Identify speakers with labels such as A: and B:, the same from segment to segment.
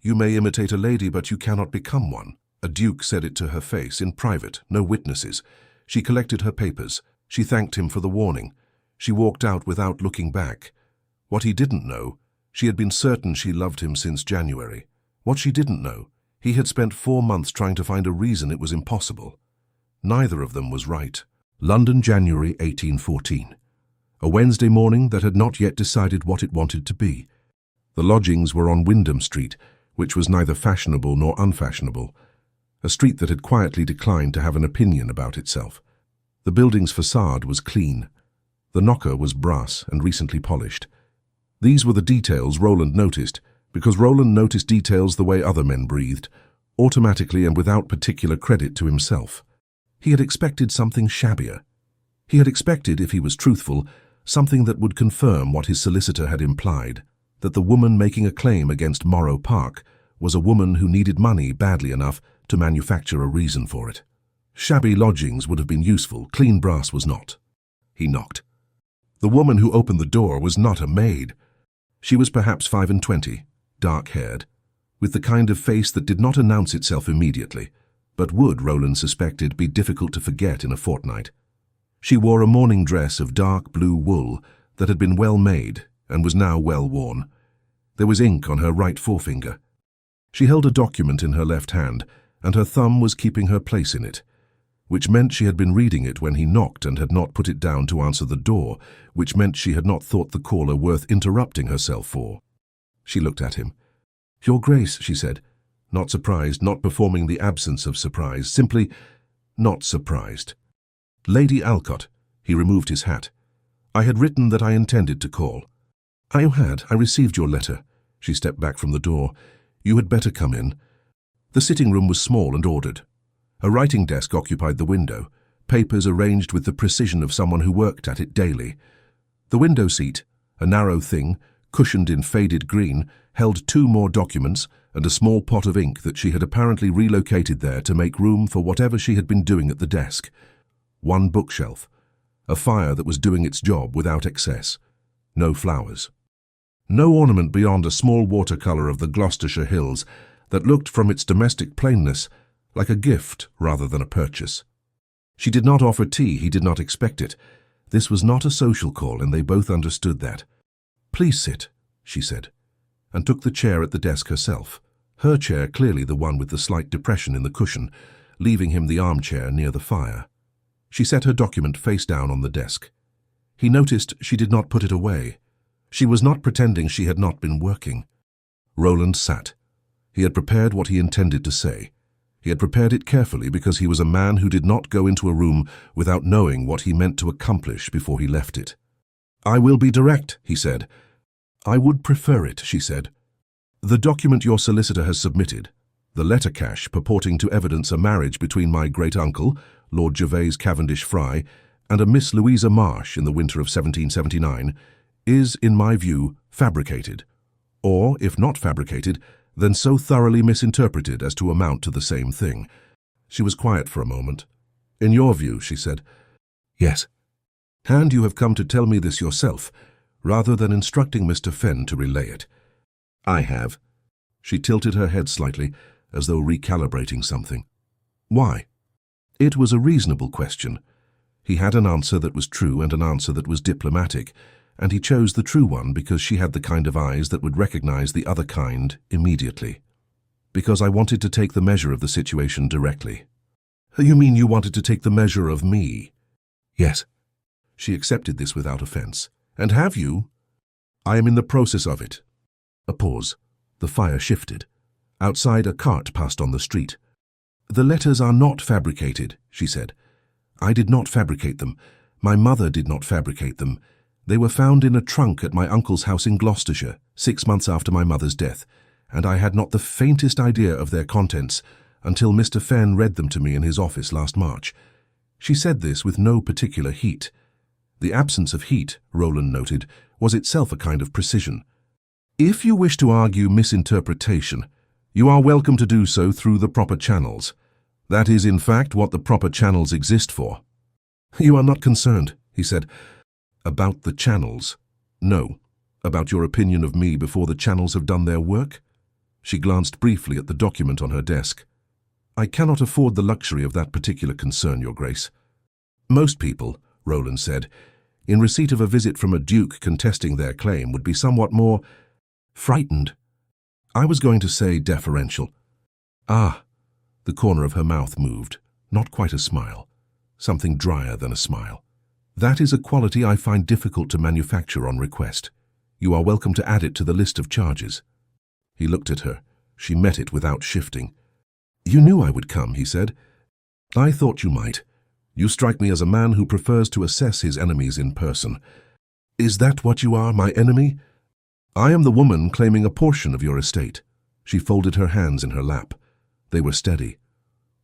A: "You may imitate a lady, but you cannot become one." A duke said it to her face, in private, no witnesses. She collected her papers. She thanked him for the warning. She walked out without looking back. What he didn't know, she had been certain she loved him since January. What she didn't know, he had spent 4 months trying to find a reason it was impossible. Neither of them was right. London, January 1814. A Wednesday morning that had not yet decided what it wanted to be. The lodgings were on Wyndham Street, which was neither fashionable nor unfashionable, a street that had quietly declined to have an opinion about itself. The building's facade was clean. The knocker was brass and recently polished. These were the details Roland noticed, because Roland noticed details the way other men breathed, automatically and without particular credit to himself. He had expected something shabbier. He had expected, if he was truthful, something that would confirm what his solicitor had implied, that the woman making a claim against Morrow Park was a woman who needed money badly enough to manufacture a reason for it. Shabby lodgings would have been useful, clean brass was not. He knocked. The woman who opened the door was not a maid. She was perhaps 25, dark-haired, with the kind of face that did not announce itself immediately, but would, Roland suspected, be difficult to forget in a fortnight. She wore a morning dress of dark blue wool that had been well made and was now well worn. There was ink on her right forefinger. She held a document in her left hand, and her thumb was keeping her place in it, which meant she had been reading it when he knocked and had not put it down to answer the door, which meant she had not thought the caller worth interrupting herself for. She looked at him. "Your Grace," she said, not surprised, not performing the absence of surprise, simply not surprised. "Lady Alcott." He removed his hat. "I had written that I intended to call." "I had. I received your letter." She stepped back from the door. "You had better come in." The sitting room was small and ordered. A writing desk occupied the window, papers arranged with the precision of someone who worked at it daily. The window seat, a narrow thing, cushioned in faded green, held 2 more documents and a small pot of ink that she had apparently relocated there to make room for whatever she had been doing at the desk. 1 bookshelf. A fire that was doing its job without excess. No flowers. No ornament beyond a small watercolor of the Gloucestershire hills that looked from its domestic plainness like a gift rather than a purchase. She did not offer tea, he did not expect it. This was not a social call, and they both understood that. "Please sit," she said, and took the chair at the desk herself, her chair clearly the one with the slight depression in the cushion, leaving him the armchair near the fire. She set her document face down on the desk. He noticed she did not put it away. She was not pretending she had not been working. Roland sat. He had prepared what he intended to say. He had prepared it carefully because he was a man who did not go into a room without knowing what he meant to accomplish before he left it. "I will be direct," he said. "I would prefer it," she said. "The document your solicitor has submitted, the letter cash purporting to evidence a marriage between my great-uncle, Lord Gervase Cavendish Fry, and a Miss Louisa Marsh in the winter of 1779, is, in my view, fabricated, or, if not fabricated, then so thoroughly misinterpreted as to amount to the same thing." She was quiet for a moment. "In your view," she said. "Yes." "And you have come to tell me this yourself, rather than instructing Mr. Fenn to relay it." "I have." She tilted her head slightly, as though recalibrating something. "Why?" It was a reasonable question. He had an answer that was true and an answer that was diplomatic, and he chose the true one because she had the kind of eyes that would recognize the other kind immediately. "Because I wanted to take the measure of the situation directly." "You mean you wanted to take the measure of me?" "Yes." She accepted this without offense. "And have you?" "I am in the process of it." A pause. The fire shifted. Outside, a cart passed on the street. "The letters are not fabricated," she said. "I did not fabricate them. My mother did not fabricate them. They were found in a trunk at my uncle's house in Gloucestershire, 6 months after my mother's death, and I had not the faintest idea of their contents until Mr. Fenn read them to me in his office last March." She said this with no particular heat. The absence of heat, Roland noted, was itself a kind of precision. "If you wish to argue misinterpretation, you are welcome to do so through the proper channels. That is, in fact, what the proper channels exist for." "You are not concerned," he said. "About the channels?" "No. About your opinion of me before the channels have done their work?" She glanced briefly at the document on her desk. "I cannot afford the luxury of that particular concern, Your Grace." "Most people," Roland said, "in receipt of a visit from a duke contesting their claim would be somewhat more frightened. I was going to say deferential." "Ah." The corner of her mouth moved, not quite a smile, something drier than a smile. "That is a quality I find difficult to manufacture on request. You are welcome to add it to the list of charges." He looked at her. She met it without shifting. "You knew I would come," he said. "I thought you might. You strike me as a man who prefers to assess his enemies in person. Is that what you are, my enemy? I am the woman claiming a portion of your estate." She folded her hands in her lap. They were steady.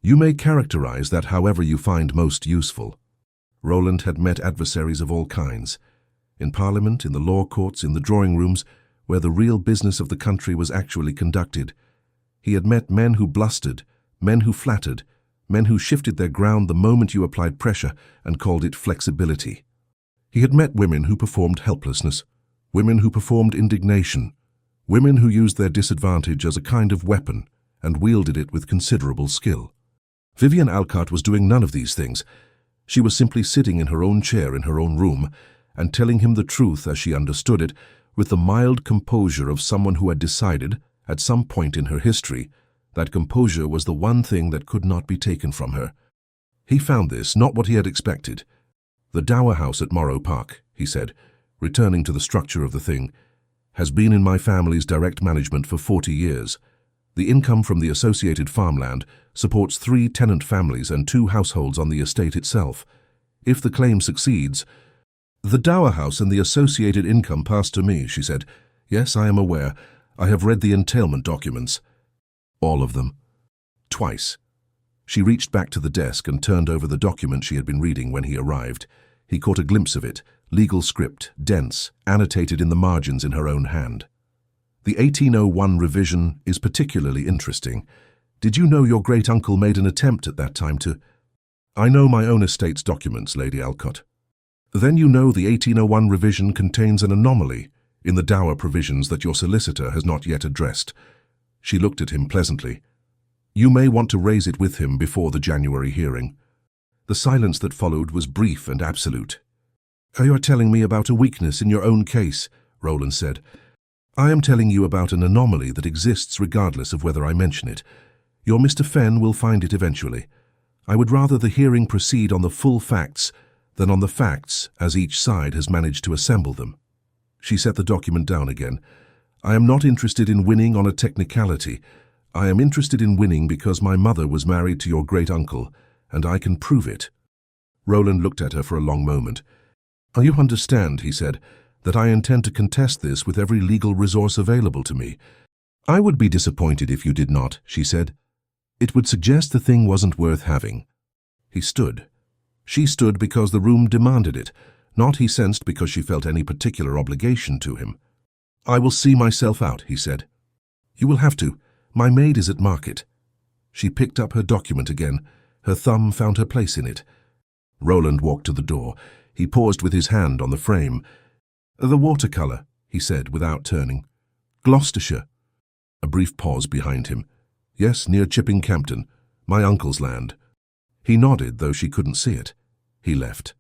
A: "You may characterize that however you find most useful." Roland had met adversaries of all kinds. In Parliament, in the law courts, in the drawing rooms, where the real business of the country was actually conducted. He had met men who blustered, men who flattered, men who shifted their ground the moment you applied pressure and called it flexibility. He had met women who performed helplessness, women who performed indignation, women who used their disadvantage as a kind of weapon and wielded it with considerable skill. Vivienne Alcott was doing none of these things. She was simply sitting in her own chair in her own room and telling him the truth as she understood it, with the mild composure of someone who had decided, at some point in her history, that composure was the one thing that could not be taken from her. He found this not what he had expected. "The dower house at Morrow Park," he said, returning to the structure of the thing, "has been in my family's direct management for 40 years. The income from the associated farmland supports 3 tenant families and 2 households on the estate itself. If the claim succeeds—" "The dower house and the associated income pass to me," she said. "Yes, I am aware. I have read the entailment documents." "All of them?" "Twice." She reached back to the desk and turned over the document she had been reading when he arrived. He caught a glimpse of it, legal script, dense, annotated in the margins in her own hand. "The 1801 revision is particularly interesting. Did you know your great-uncle made an attempt at that time to—" "I know my own estate's documents, Lady Alcott." "Then you know the 1801 revision contains an anomaly in the dower provisions that your solicitor has not yet addressed." She looked at him pleasantly. "You may want to raise it with him before the January hearing." The silence that followed was brief and absolute. "You are telling me about a weakness in your own case," Roland said. "I am telling you about an anomaly that exists regardless of whether I mention it. Your Mr. Fenn will find it eventually. I would rather the hearing proceed on the full facts than on the facts as each side has managed to assemble them." She set the document down again. "I am not interested in winning on a technicality. I am interested in winning because my mother was married to your great-uncle, and I can prove it." Roland looked at her for a long moment. "You understand," he said, "that I intend to contest this with every legal resource available to me." "I would be disappointed if you did not," she said. "It would suggest the thing wasn't worth having." He stood. She stood because the room demanded it, not, he sensed, because she felt any particular obligation to him. "I will see myself out," he said. "You will have to. My maid is at market." She picked up her document again. Her thumb found her place in it. Roland walked to the door. He paused with his hand on the frame. "The watercolour," he said without turning. "Gloucestershire." A brief pause behind him. "Yes, near Chipping Campden. My uncle's land." He nodded, though she couldn't see it. He left.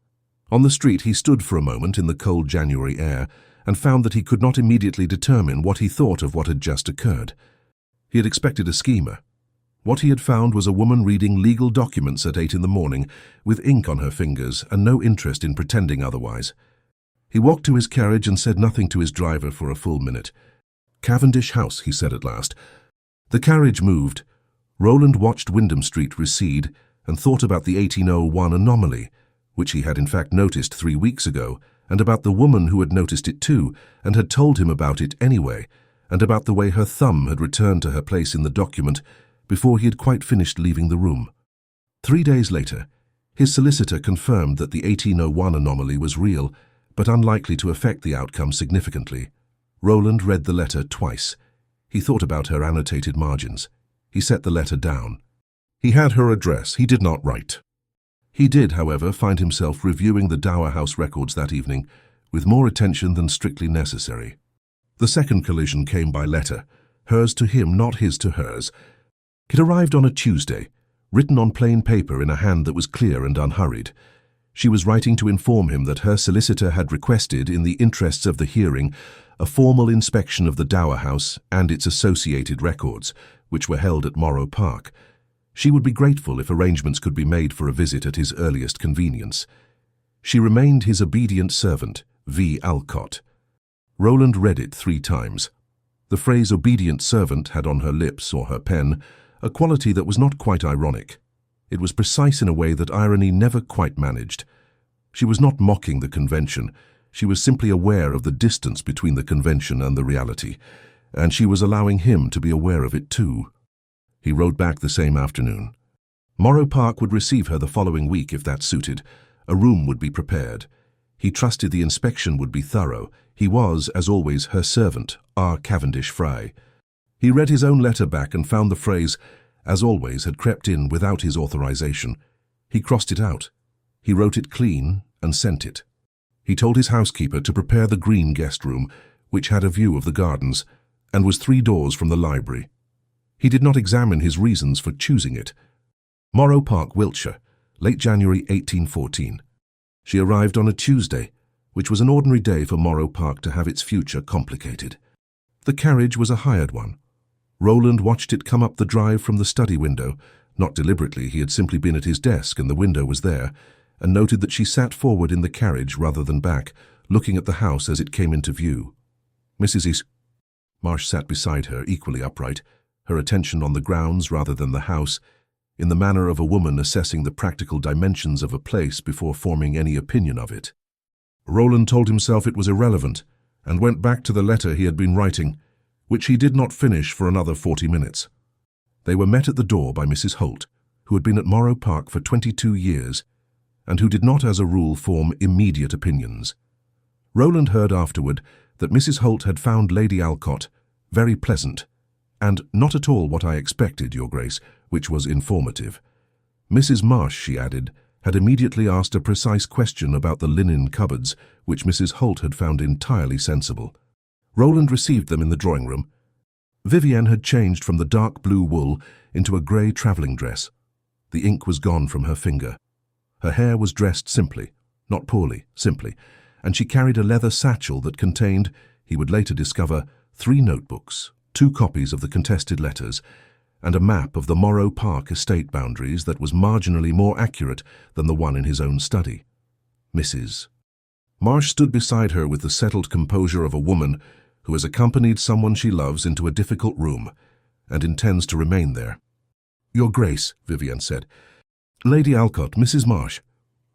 A: On the street he stood for a moment in the cold January air and found that he could not immediately determine what he thought of what had just occurred. He had expected a schemer. What he had found was a woman reading legal documents at 8 in the morning, with ink on her fingers and no interest in pretending otherwise. He walked to his carriage and said nothing to his driver for a full minute. "Cavendish House," he said at last. The carriage moved. Roland watched Wyndham Street recede and thought about the 1801 anomaly, which he had in fact noticed 3 weeks ago, and about the woman who had noticed it too and had told him about it anyway, and about the way her thumb had returned to her place in the document before he had quite finished leaving the room. 3 days later, his solicitor confirmed that the 1801 anomaly was real, but unlikely to affect the outcome significantly. Roland read the letter twice. He thought about her annotated margins. He set the letter down. He had her address. He did not write. He did, however, find himself reviewing the Dower House records that evening with more attention than strictly necessary. The second collision came by letter. hers to him, not his to hers. It arrived on a Tuesday, written on plain paper in a hand that was clear and unhurried. She was writing to inform him that her solicitor had requested, in the interests of the hearing, a formal inspection of the Dower House and its associated records, which were held at Morrow Park. She would be grateful if arrangements could be made for a visit at his earliest convenience. She remained his obedient servant, V. Alcott. Roland read it 3 times. The phrase obedient servant had on her lips or her pen a quality that was not quite ironic. It was precise in a way that irony never quite managed. She was not mocking the convention. She was simply aware of the distance between the convention and the reality, and she was allowing him to be aware of it too. He wrote back the same afternoon. Morrow Park would receive her the following week if that suited. A room would be prepared. He trusted the inspection would be thorough. He was, as always, her servant, R. Cavendish Fry. He read his own letter back and found the phrase, as always, had crept in without his authorization. He crossed it out. He wrote it clean and sent it. He told his housekeeper to prepare the green guest room, which had a view of the gardens, and was 3 doors from the library. He did not examine his reasons for choosing it. Morrow Park, Wiltshire, late January 1814. She arrived on a Tuesday, which was an ordinary day for Morrow Park to have its future complicated. The carriage was a hired one. Roland watched it come up the drive from the study window. Not deliberately, he had simply been at his desk and the window was there, and noted that she sat forward in the carriage rather than back, looking at the house as it came into view. Mrs. Marsh sat beside her, equally upright, her attention on the grounds rather than the house, in the manner of a woman assessing the practical dimensions of a place before forming any opinion of it. Roland told himself it was irrelevant, and went back to the letter he had been writing, which he did not finish for another 40 minutes. They were met at the door by Mrs. Holt, who had been at Morrow Park for 22 years, and who did not as a rule form immediate opinions. Roland heard afterward that Mrs. Holt had found Lady Alcott very pleasant, and not at all what I expected, Your Grace, which was informative. Mrs. Marsh, she added, had immediately asked a precise question about the linen cupboards, which Mrs. Holt had found entirely sensible. Roland received them in the drawing-room. Vivienne had changed from the dark blue wool into a grey travelling dress. The ink was gone from her finger. Her hair was dressed simply, not poorly, simply, and she carried a leather satchel that contained, he would later discover, 3 notebooks, 2 copies of the contested letters, and a map of the Morrow Park estate boundaries that was marginally more accurate than the one in his own study. Mrs. Marsh stood beside her with the settled composure of a woman who has accompanied someone she loves into a difficult room and intends to remain there. Your Grace, Vivienne said. Lady Alcott, Mrs. Marsh.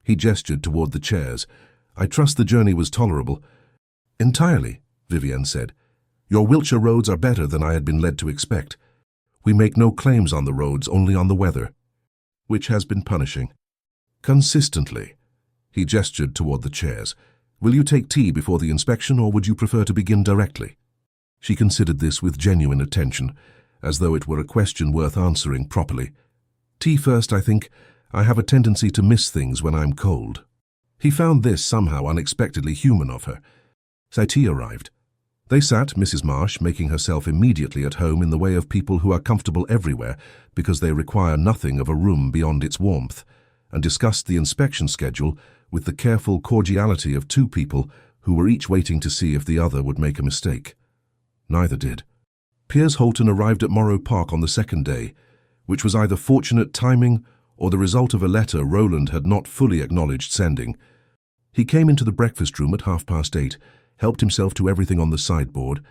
A: He gestured toward the chairs. I trust the journey was tolerable. Entirely, Vivienne said. Your Wiltshire roads are better than I had been led to expect. We make no claims on the roads, only on the weather, which has been punishing. Consistently. He gestured toward the chairs. Will you take tea before the inspection, or would you prefer to begin directly? She considered this with genuine attention, as though it were a question worth answering properly. Tea first, I think. I have a tendency to miss things when I'm cold. He found this somehow unexpectedly human of her. So tea arrived. They sat, Mrs. Marsh making herself immediately at home in the way of people who are comfortable everywhere because they require nothing of a room beyond its warmth, and discussed the inspection schedule with the careful cordiality of 2 people who were each waiting to see if the other would make a mistake. Neither did. Piers Holton arrived at Morrow Park on the 2nd day, which was either fortunate timing or the result of a letter Roland had not fully acknowledged sending. He came into the breakfast room at 8:30, helped himself to everything on the sideboard,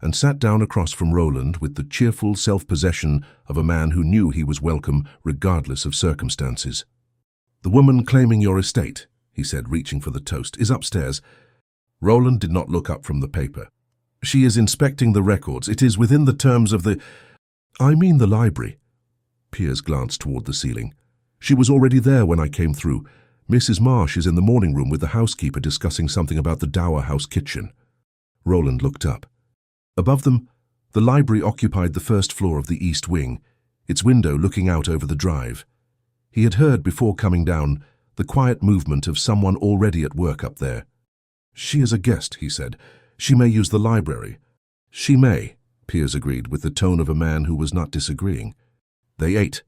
A: and sat down across from Roland with the cheerful self-possession of a man who knew he was welcome regardless of circumstances. The woman claiming your estate, he said, reaching for the toast, is upstairs. Roland did not look up from the paper. She is inspecting the records. It is within the terms of the... I mean the library. Piers glanced toward the ceiling. She was already there when I came through. Mrs. Marsh is in the morning room with the housekeeper discussing something about the Dower House kitchen. Roland looked up. Above them, the library occupied the first floor of the east wing, its window looking out over the drive. He had heard before coming down the quiet movement of someone already at work up there. She is a guest, he said. She may use the library. She may, Piers agreed, with the tone of a man who was not disagreeing. They ate.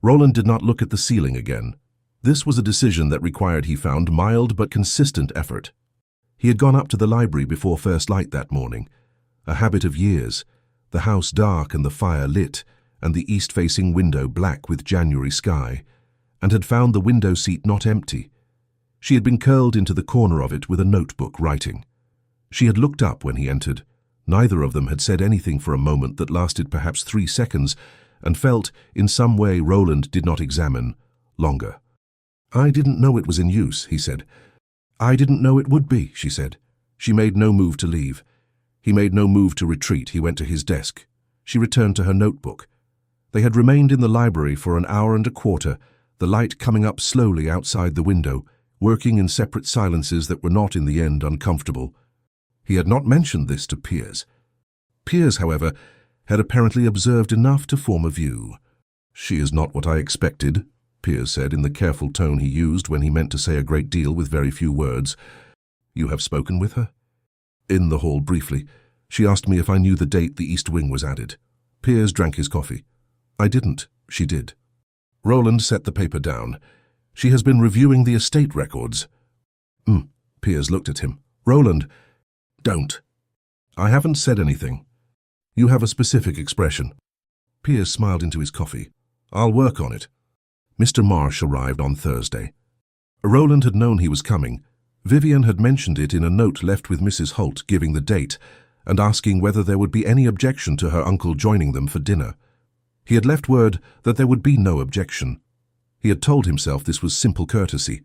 A: Roland did not look at the ceiling again. This was a decision that required, he found, mild but consistent effort. He had gone up to the library before first light that morning, a habit of years, the house dark and the fire lit, and the east-facing window black with January sky, and had found the window seat not empty. She had been curled into the corner of it with a notebook writing. She had looked up when he entered. Neither of them had said anything for a moment that lasted perhaps 3 seconds, and felt, in some way Roland did not examine, longer. "I didn't know it was in use," he said. "I didn't know it would be," she said. She made no move to leave. He made no move to retreat. He went to his desk. She returned to her notebook. They had remained in the library for an hour and a quarter, the light coming up slowly outside the window, working in separate silences that were not in the end uncomfortable. He had not mentioned this to Piers. Piers, however, had apparently observed enough to form a view. "She is not what I expected," Piers said in the careful tone he used when he meant to say a great deal with very few words. "You have spoken with her?" "In the hall, briefly. She asked me if I knew the date the east wing was added." Piers drank his coffee. "I didn't. She did." Roland set the paper down. "She has been reviewing the estate records." Piers looked at him. "Roland, don't." "I haven't said anything." "You have a specific expression." Piers smiled into his coffee. "I'll work on it." Mr. Marsh arrived on Thursday. Roland had known he was coming. Vivienne had mentioned it in a note left with Mrs. Holt, giving the date, and asking whether there would be any objection to her uncle joining them for dinner. He had left word that there would be no objection. He had told himself this was simple courtesy.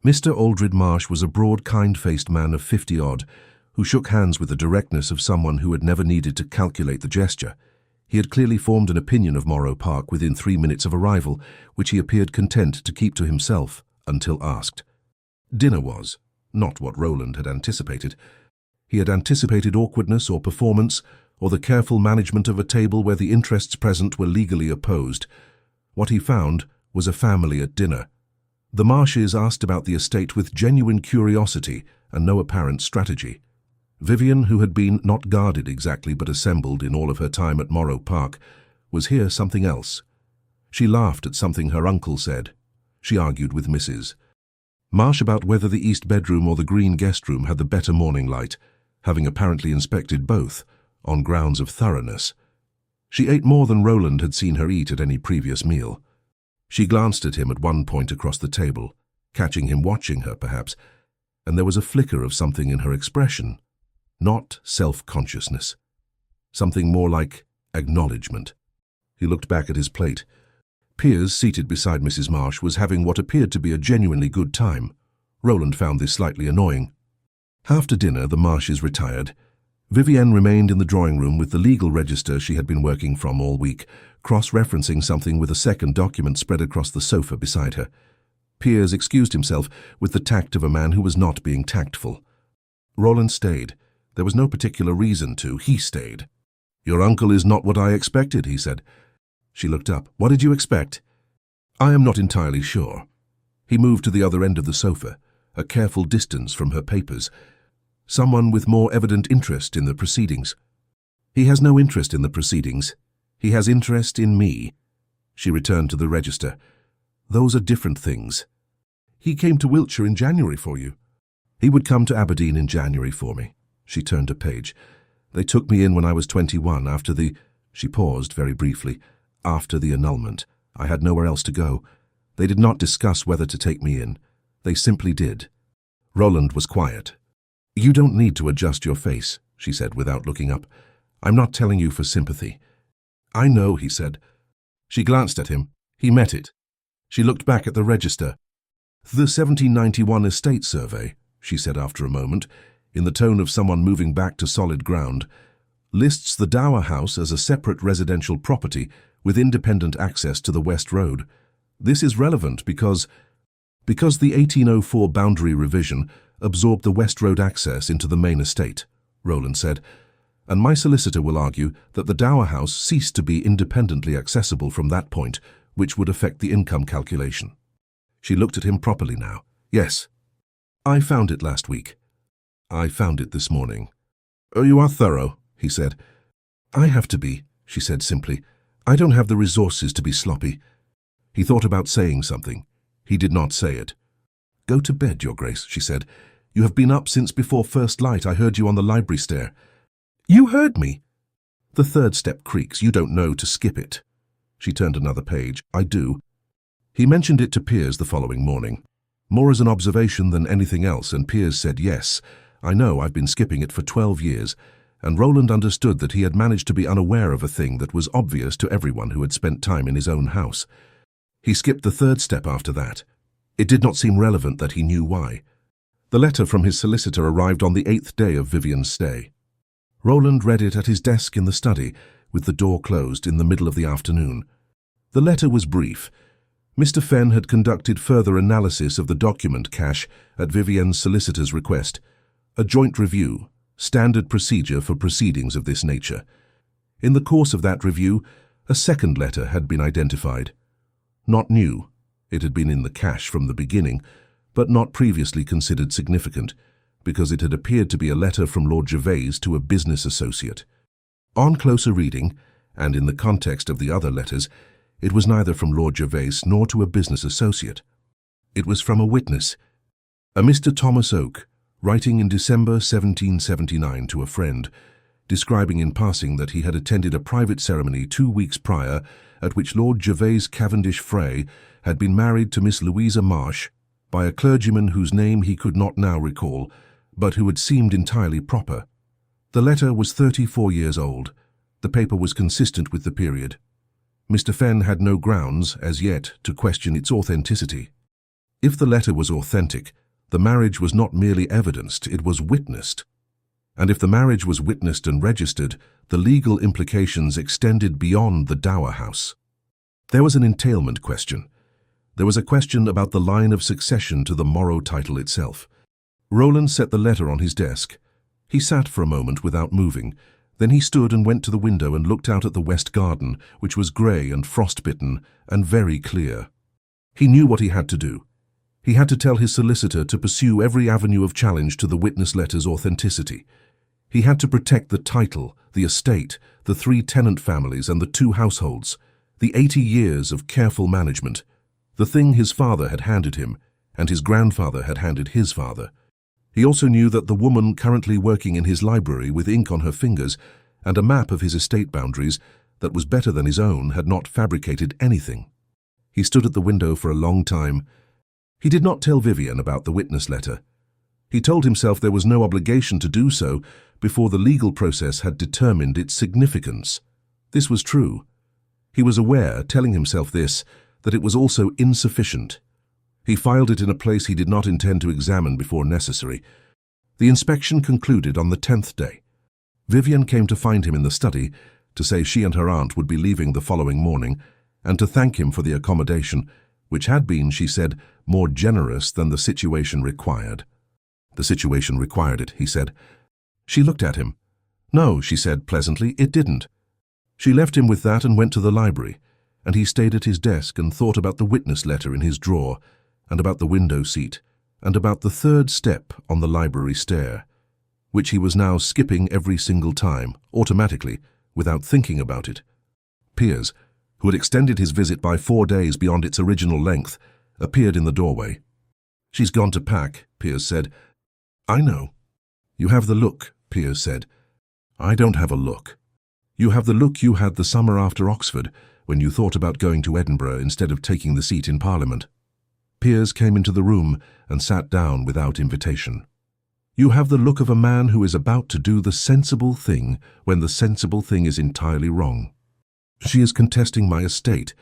A: Mr. Aldred Marsh was a broad, kind-faced man of 50-odd, who shook hands with the directness of someone who had never needed to calculate the gesture. He had clearly formed an opinion of Morrow Park within 3 minutes of arrival, which he appeared content to keep to himself until asked. Dinner was not what Roland had anticipated. He had anticipated awkwardness or performance, or the careful management of a table where the interests present were legally opposed. What he found was a family at dinner. The Marshes asked about the estate with genuine curiosity and no apparent strategy. Vivienne, who had been not guarded exactly but assembled in all of her time at Morrow Park, was here something else. She laughed at something her uncle said. She argued with Mrs. Marsh about whether the east bedroom or the green guest room had the better morning light, having apparently inspected both, on grounds of thoroughness. She ate more than Roland had seen her eat at any previous meal. She glanced at him at one point across the table, catching him watching her perhaps, and there was a flicker of something in her expression. Not self-consciousness. Something more like acknowledgement. He looked back at his plate. Piers, seated beside Mrs. Marsh, was having what appeared to be a genuinely good time. Roland found this slightly annoying. After dinner, the Marshes retired. Vivienne remained in the drawing room with the legal register she had been working from all week, cross-referencing something with a second document spread across the sofa beside her. Piers excused himself with the tact of a man who was not being tactful. Roland stayed. There was no particular reason to. He stayed. "Your uncle is not what I expected," he said. She looked up. "What did you expect?" "I am not entirely sure." He moved to the other end of the sofa, a careful distance from her papers. "Someone with more evident interest in the proceedings." "He has no interest in the proceedings. He has interest in me." She returned to the register. "Those are different things." "He came to Wiltshire in January for you." "He would come to Aberdeen in January for me." She turned a page. "They took me in when I was 21 after the—" She paused very briefly. "After the annulment. I had nowhere else to go. They did not discuss whether to take me in. They simply did." Roland was quiet. "You don't need to adjust your face," she said without looking up. "I'm not telling you for sympathy." "I know," he said. She glanced at him. He met it. She looked back at the register. "The 1791 estate survey," she said after a moment, in the tone of someone moving back to solid ground, "lists the Dower House as a separate residential property with independent access to the West Road. This is relevant because the 1804 boundary revision absorbed the West Road access into the main estate," Roland said, "and my solicitor will argue that the Dower House ceased to be independently accessible from that point, which would affect the income calculation." She looked at him properly now. "Yes. I found it last week." "I found it this morning." "Oh, you are thorough," he said. "I have to be," she said simply. "I don't have the resources to be sloppy." He thought about saying something. He did not say it. "Go to bed, Your Grace," she said. "You have been up since before first light. I heard you on the library stair." "You heard me?" "The third step creaks. You don't know to skip it." She turned another page. "I do." He mentioned it to Piers the following morning. More as an observation than anything else, and Piers said, "Yes, I know, I've been skipping it for 12 years." And Roland understood that he had managed to be unaware of a thing that was obvious to everyone who had spent time in his own house. He skipped the third step after that. It did not seem relevant that he knew why. The letter from his solicitor arrived on the 8th day of Vivienne's stay. Roland read it at his desk in the study, with the door closed, in the middle of the afternoon. The letter was brief. Mr. Fenn had conducted further analysis of the document cache at Vivienne's solicitor's request. A joint review, standard procedure for proceedings of this nature. In the course of that review, a second letter had been identified. Not new. It had been in the cache from the beginning, but not previously considered significant, because it had appeared to be a letter from Lord Gervase to a business associate. On closer reading, and in the context of the other letters, it was neither from Lord Gervase nor to a business associate. It was from a witness, a Mr. Thomas Oak, writing in December 1779 to a friend, describing in passing that he had attended a private ceremony 2 weeks prior at which Lord Gervase Cavendish Frey had been married to Miss Louisa Marsh by a clergyman whose name he could not now recall, but who had seemed entirely proper. The letter was 34 years old. The paper was consistent with the period. Mr. Fenn had no grounds, as yet, to question its authenticity. If the letter was authentic, the marriage was not merely evidenced, it was witnessed. And if the marriage was witnessed and registered, the legal implications extended beyond the dower house. There was an entailment question. There was a question about the line of succession to the Morrow title itself. Roland set the letter on his desk. He sat for a moment without moving. Then he stood and went to the window and looked out at the west garden, which was grey and frost-bitten and very clear. He knew what he had to do. He had to tell his solicitor to pursue every avenue of challenge to the witness letter's authenticity. He had to protect the title, the estate, the 3 tenant families and the 2 households, the 80 years of careful management, the thing his father had handed him and his grandfather had handed his father. He also knew that the woman currently working in his library with ink on her fingers and a map of his estate boundaries that was better than his own had not fabricated anything. He stood at the window for a long time. He did not tell Vivienne about the witness letter. He told himself there was no obligation to do so before the legal process had determined its significance. This was true. He was aware, telling himself this, that it was also insufficient. He filed it in a place he did not intend to examine before necessary. The inspection concluded on the 10th day. Vivienne came to find him in the study, to say she and her aunt would be leaving the following morning, and to thank him for the accommodation, which had been, she said, more generous than the situation required. The situation required it, he said. She looked at him. No, she said pleasantly, it didn't. She left him with that and went to the library, and he stayed at his desk and thought about the witness letter in his drawer, and about the window seat, and about the 3rd step on the library stair, which he was now skipping every single time, automatically, without thinking about it. Piers, who had extended his visit by 4 days beyond its original length, appeared in the doorway. "She's gone to pack," Piers said. "I know." "You have the look," Piers said. "I don't have a look." "You have the look you had the summer after Oxford, when you thought about going to Edinburgh instead of taking the seat in Parliament." Piers came into the room and sat down without invitation. "You have the look of a man who is about to do the sensible thing when the sensible thing is entirely wrong. She is contesting my estate.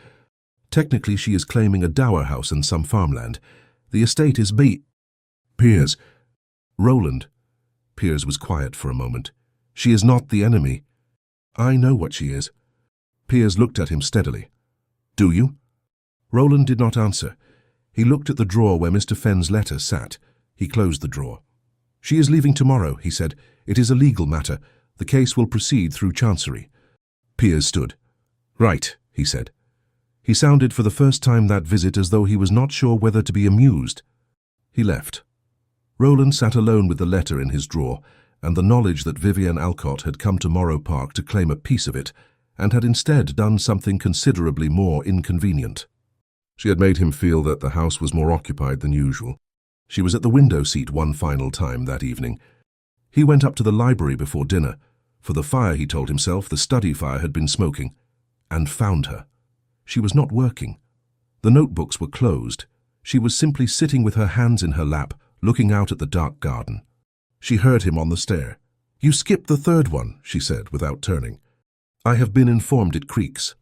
A: Technically, she is claiming a dower house and some farmland. The estate is Piers." "Roland." Piers was quiet for a moment. "She is not the enemy." "I know what she is." Piers looked at him steadily. "Do you?" Roland did not answer. He looked at the drawer where Mr. Fenn's letter sat. He closed the drawer. "She is leaving tomorrow," he said. "It is a legal matter. The case will proceed through Chancery." Piers stood. "Right," he said. He sounded for the first time that visit as though he was not sure whether to be amused. He left. Roland sat alone with the letter in his drawer, and the knowledge that Vivienne Alcott had come to Morrow Park to claim a piece of it, and had instead done something considerably more inconvenient. She had made him feel that the house was more occupied than usual. She was at the window seat one final time that evening. He went up to the library before dinner. For the fire, he told himself, the study fire had been smoking, and found her. She was not working. The notebooks were closed. She was simply sitting with her hands in her lap, looking out at the dark garden. She heard him on the stair. "You skipped the third one," she said, without turning. "I have been informed it creaks."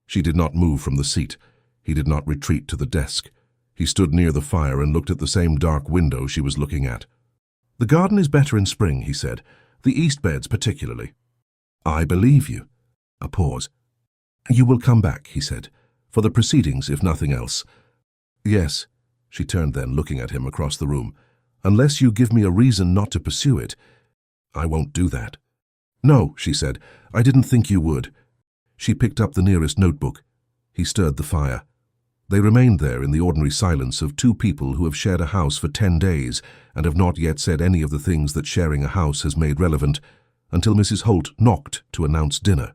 A: She did not move from the seat. He did not retreat to the desk. He stood near the fire and looked at the same dark window she was looking at. "The garden is better in spring," he said. "The east beds particularly." "I believe you." A pause. "You will come back," he said, "for the proceedings, if nothing else." "Yes," she turned then, looking at him across the room. "Unless you give me a reason not to pursue it." "I won't do that." "No," she said, "I didn't think you would." She picked up the nearest notebook. He stirred the fire. They remained there in the ordinary silence of two people who have shared a house for 10 days and have not yet said any of the things that sharing a house has made relevant, until Mrs. Holt knocked to announce dinner.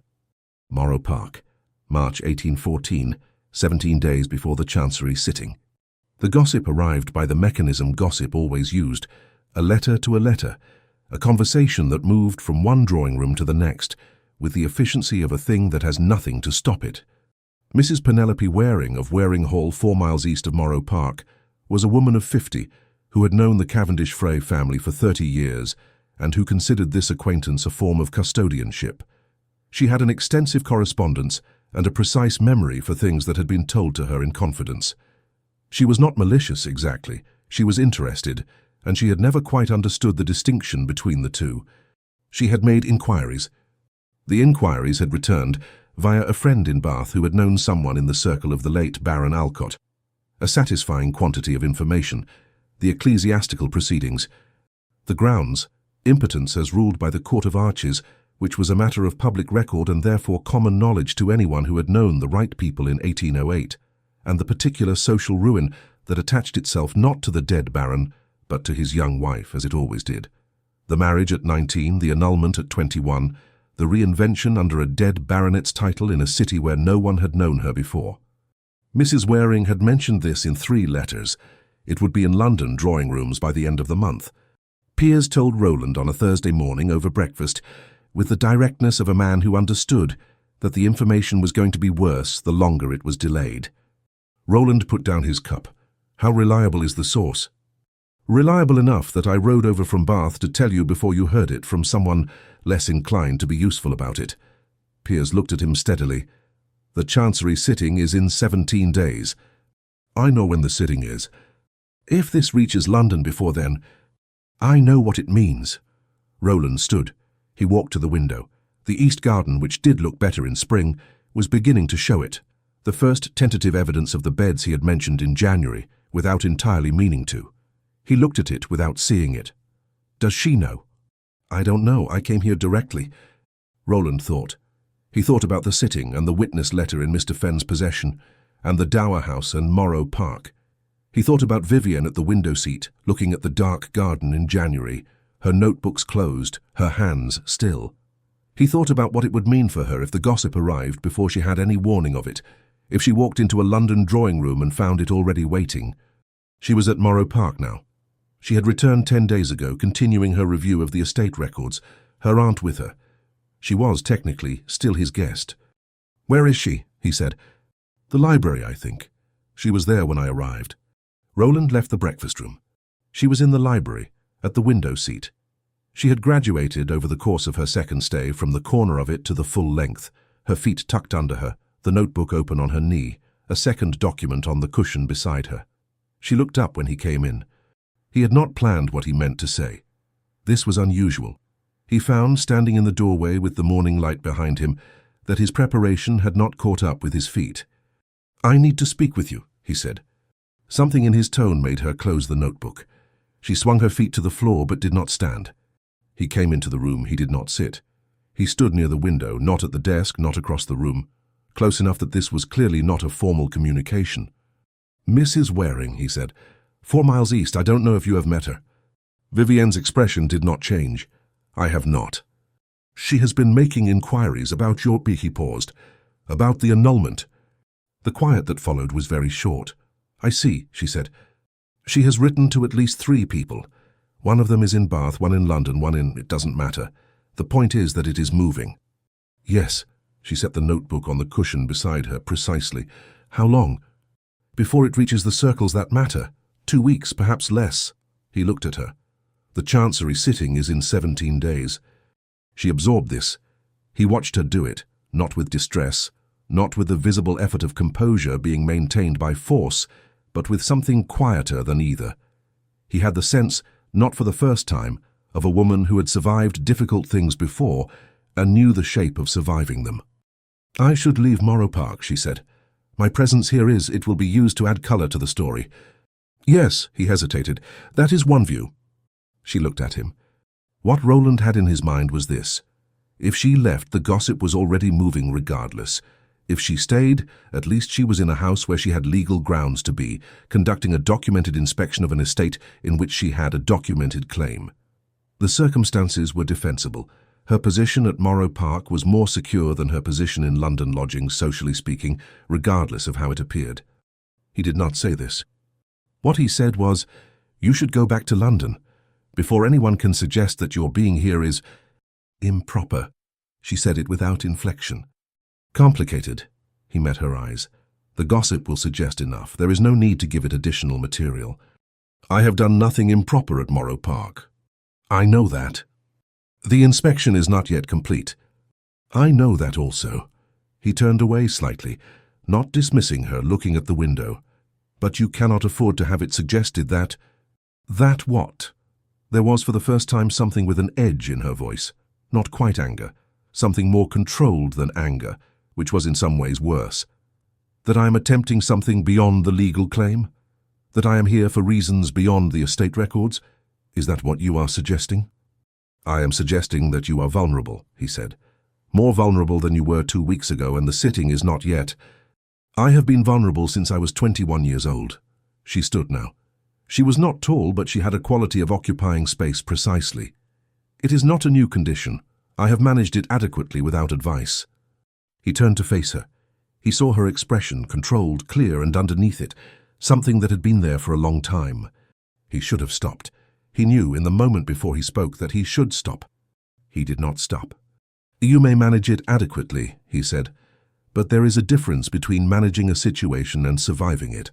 A: Morrow Park, March 1814, 17 days before the Chancery sitting. The gossip arrived by the mechanism gossip always used, a letter to a letter, a conversation that moved from one drawing room to the next, with the efficiency of a thing that has nothing to stop it. Mrs. Penelope Waring of Waring Hall, 4 miles east of Morrow Park, was a woman of 50 who had known the Cavendish Frey family for 30 years and who considered this acquaintance a form of custodianship. She had an extensive correspondence and a precise memory for things that had been told to her in confidence. She was not malicious exactly, she was interested, and she had never quite understood the distinction between the two. She had made inquiries. The inquiries had returned via a friend in Bath who had known someone in the circle of the late Baron Alcott. A satisfying quantity of information, the ecclesiastical proceedings, the grounds, impotence as ruled by the Court of Arches, which was a matter of public record and therefore common knowledge to anyone who had known the right people in 1808, and the particular social ruin that attached itself not to the dead Baron, but to his young wife, as it always did. The marriage at 19, the annulment at 21, the reinvention under a dead baronet's title in a city where no one had known her before. Mrs. Waring had mentioned this in 3 letters. It would be in London drawing rooms by the end of the month. Piers told Roland on a Thursday morning over breakfast, with the directness of a man who understood that the information was going to be worse the longer it was delayed. Roland put down his cup. "How reliable is the source?" "Reliable enough that I rode over from Bath to tell you before you heard it from someone less inclined to be useful about it." Piers looked at him steadily. "The Chancery sitting is in 17 days. I know when the sitting is. If this reaches London before then, I know what it means." Roland stood. He walked to the window. The east garden, which did look better in spring, was beginning to show it, the first tentative evidence of the beds he had mentioned in January, without entirely meaning to. He looked at it without seeing it. "Does she know?" "I don't know. I came here directly." Roland thought. He thought about the sitting and the witness letter in Mr. Fenn's possession, and the Dower House and Morrow Park. He thought about Vivienne at the window seat, looking at the dark garden in January, her notebooks closed, her hands still. He thought about what it would mean for her if the gossip arrived before she had any warning of it, if she walked into a London drawing room and found it already waiting. She was at Morrow Park now. She had returned 10 days ago, continuing her review of the estate records, her aunt with her. She was, technically, still his guest. "Where is she?" he said. "The library, I think. She was there when I arrived." Roland left the breakfast room. She was in the library, at the window seat. She had graduated over the course of her second stay from the corner of it to the full length, her feet tucked under her, the notebook open on her knee, a second document on the cushion beside her. She looked up when he came in. He had not planned what he meant to say. This was unusual. He found, standing in the doorway with the morning light behind him, that his preparation had not caught up with his feet. "I need to speak with you," he said. Something in his tone made her close the notebook. She swung her feet to the floor but did not stand. He came into the room. He did not sit. He stood near the window, not at the desk, not across the room, close enough that this was clearly not a formal communication. "Mrs. Waring," he said. "4 miles east. I don't know if you have met her." Vivienne's expression did not change. "I have not." "She has been making inquiries about your," he paused, "about the annulment." The quiet that followed was very short. "I see," she said. "She has written to at least 3 people. One of them is in Bath, one in London, one in— it doesn't matter. The point is that it is moving." "Yes." She set the notebook on the cushion beside her precisely. "How long?" "Before it reaches the circles that matter. 2 weeks, perhaps less." He looked at her. "The Chancery sitting is in 17 days. She absorbed this. He watched her do it, not with distress, not with the visible effort of composure being maintained by force, but with something quieter than either. He had the sense, not for the first time, of a woman who had survived difficult things before and knew the shape of surviving them. "I should leave Morrow Park," she said. "My presence here it will be used to add colour to the story." "Yes," he hesitated, "that is one view." She looked at him. What Roland had in his mind was this. If she left, the gossip was already moving regardless. If she stayed, at least she was in a house where she had legal grounds to be, conducting a documented inspection of an estate in which she had a documented claim. The circumstances were defensible. Her position at Morrow Park was more secure than her position in London lodgings, socially speaking, regardless of how it appeared. He did not say this. What he said was, "You should go back to London. Before anyone can suggest that your being here is improper." She said it without inflection. "Complicated." He met her eyes. "The gossip will suggest enough. There is no need to give it additional material. I have done nothing improper at Morrow Park. I know that. The inspection is not yet complete. I know that also." He turned away slightly, not dismissing her, looking at the window. "But you cannot afford to have it suggested that—" "That what?" There was for the first time something with an edge in her voice. Not quite anger. Something more controlled than anger, which was in some ways worse. "That I am attempting something beyond the legal claim? That I am here for reasons beyond the estate records? Is that what you are suggesting?" "I am suggesting that you are vulnerable," he said. "More vulnerable than you were 2 weeks ago, and the sitting is not yet." "I have been vulnerable since I was 21 years old." She stood now. She was not tall, but she had a quality of occupying space precisely. "It is not a new condition. I have managed it adequately without advice." He turned to face her. He saw her expression, controlled, clear, and underneath it, something that had been there for a long time. He should have stopped. He knew in the moment before he spoke that he should stop. He did not stop. "You may manage it adequately," he said, "but there is a difference between managing a situation and surviving it.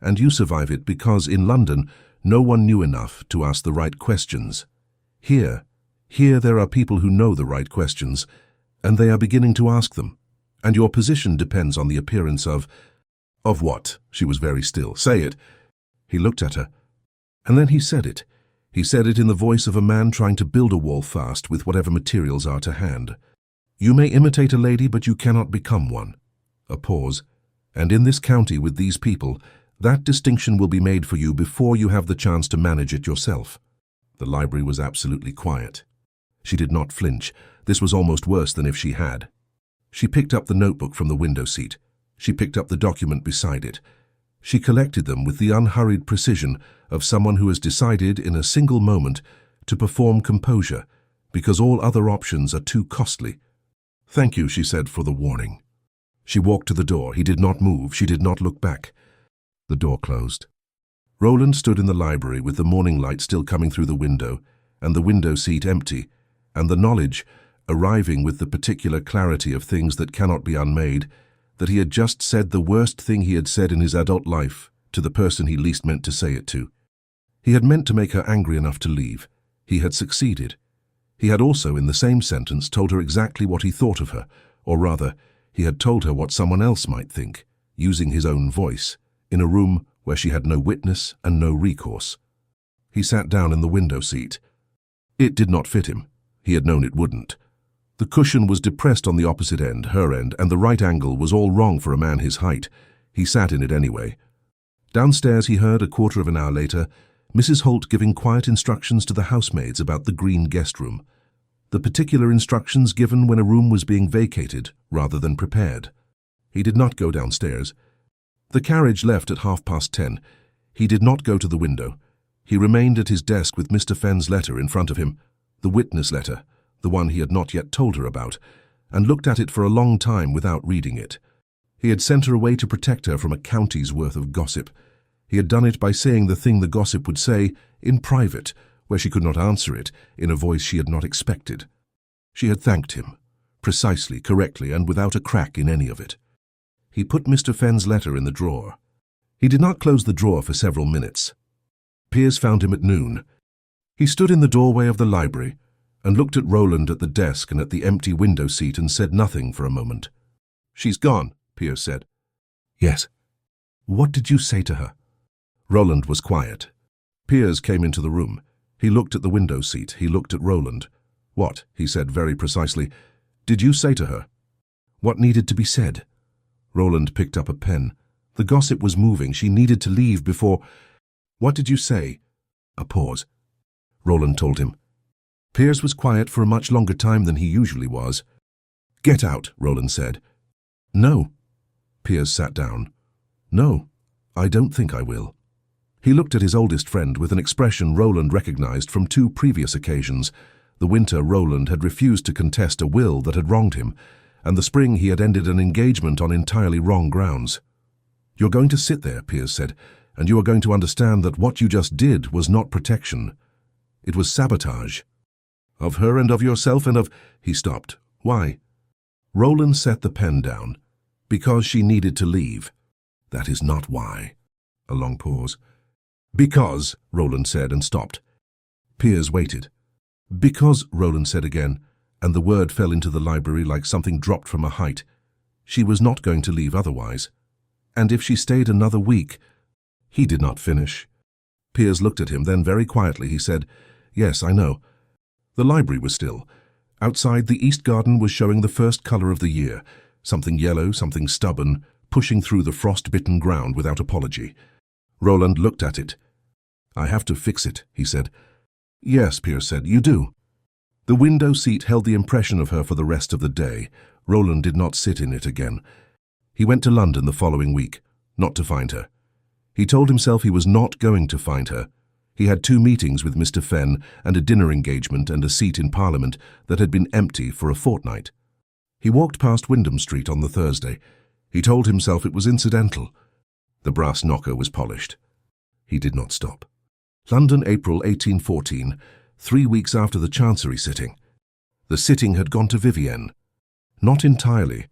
A: And you survive it because in London no one knew enough to ask the right questions. Here there are people who know the right questions, and they are beginning to ask them. And your position depends on the appearance of—" "Of what?" She was very still. "Say it." He looked at her. And then he said it. He said it in the voice of a man trying to build a wall fast with whatever materials are to hand. "You may imitate a lady, but you cannot become one." A pause. "And in this county with these people, that distinction will be made for you before you have the chance to manage it yourself." The library was absolutely quiet. She did not flinch. This was almost worse than if she had. She picked up the notebook from the window seat. She picked up the document beside it. She collected them with the unhurried precision of someone who has decided in a single moment to perform composure, because all other options are too costly. "Thank you," she said, "for the warning." She walked to the door. He did not move. She did not look back. The door closed. Roland stood in the library with the morning light still coming through the window, and the window seat empty, and the knowledge, arriving with the particular clarity of things that cannot be unmade, that he had just said the worst thing he had said in his adult life to the person he least meant to say it to. He had meant to make her angry enough to leave. He had succeeded. He had also, in the same sentence, told her exactly what he thought of her, or rather, he had told her what someone else might think, using his own voice, in a room where she had no witness and no recourse. He sat down in the window seat. It did not fit him. He had known it wouldn't. The cushion was depressed on the opposite end, her end, and the right angle was all wrong for a man his height. He sat in it anyway. Downstairs he heard, a quarter of an hour later, Mrs. Holt giving quiet instructions to the housemaids about the green guest room. The particular instructions given when a room was being vacated rather than prepared. He did not go downstairs. The carriage left at 10:30. He did not go to the window. He remained at his desk with Mr. Fenn's letter in front of him, the witness letter, the one he had not yet told her about, and looked at it for a long time without reading it. He had sent her away to protect her from a county's worth of gossip. He had done it by saying the thing the gossip would say in private, where she could not answer it, in a voice she had not expected. She had thanked him, precisely, correctly, and without a crack in any of it. He put Mr. Fenn's letter in the drawer. He did not close the drawer for several minutes. Piers found him at noon. He stood in the doorway of the library and looked at Roland at the desk and at the empty window seat and said nothing for a moment. "She's gone," Piers said. "Yes." "What did you say to her?" Roland was quiet. Piers came into the room. He looked at the window seat. He looked at Roland. "What?" he said very precisely. "Did you say to her?" "What needed to be said?" Roland picked up a pen. The gossip was moving. She needed to leave before... "What did you say?" A pause. Roland told him. Piers was quiet for a much longer time than he usually was. "Get out," Roland said. "No." Piers sat down. "No, I don't think I will." He looked at his oldest friend with an expression Roland recognized from two previous occasions. The winter Roland had refused to contest a will that had wronged him, and the spring he had ended an engagement on entirely wrong grounds. "You're going to sit there," Piers said, "and you are going to understand that what you just did was not protection. It was sabotage. Of her and of yourself and of—" He stopped. "Why?" Roland set the pen down. "Because she needed to leave." "That is not why." A long pause. "Because," Roland said and stopped. Piers waited. "Because," Roland said again, and the word fell into the library like something dropped from a height. "She was not going to leave otherwise. And if she stayed another week—" He did not finish. Piers looked at him, then very quietly he said, "Yes, I know." The library was still. Outside, the east garden was showing the first colour of the year, something yellow, something stubborn, pushing through the frost-bitten ground without apology. Roland looked at it. "I have to fix it," he said. "Yes," Piers said, "you do." The window seat held the impression of her for the rest of the day. Roland did not sit in it again. He went to London the following week, not to find her. He told himself he was not going to find her. He had 2 meetings with Mr. Fenn and a dinner engagement and a seat in Parliament that had been empty for a fortnight. He walked past Wyndham Street on the Thursday. He told himself it was incidental. The brass knocker was polished. He did not stop. London, April 1814, 3 weeks after the Chancery sitting. The sitting had gone to Vivienne. Not entirely.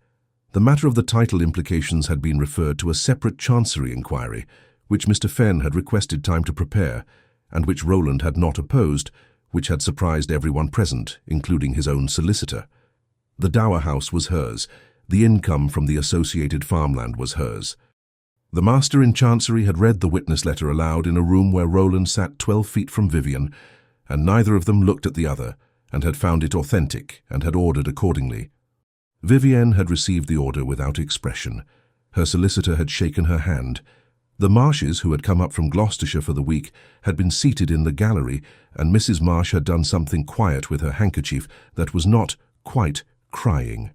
A: The matter of the title implications had been referred to a separate Chancery inquiry, which Mr. Fenn had requested time to prepare, and which Roland had not opposed, which had surprised everyone present, including his own solicitor. The dower house was hers. The income from the associated farmland was hers. The master in Chancery had read the witness letter aloud in a room where Roland sat 12 feet from Vivienne, and neither of them looked at the other, and had found it authentic, and had ordered accordingly. Vivienne had received the order without expression. Her solicitor had shaken her hand. The Marshes, who had come up from Gloucestershire for the week, had been seated in the gallery, and Mrs. Marsh had done something quiet with her handkerchief that was not quite crying.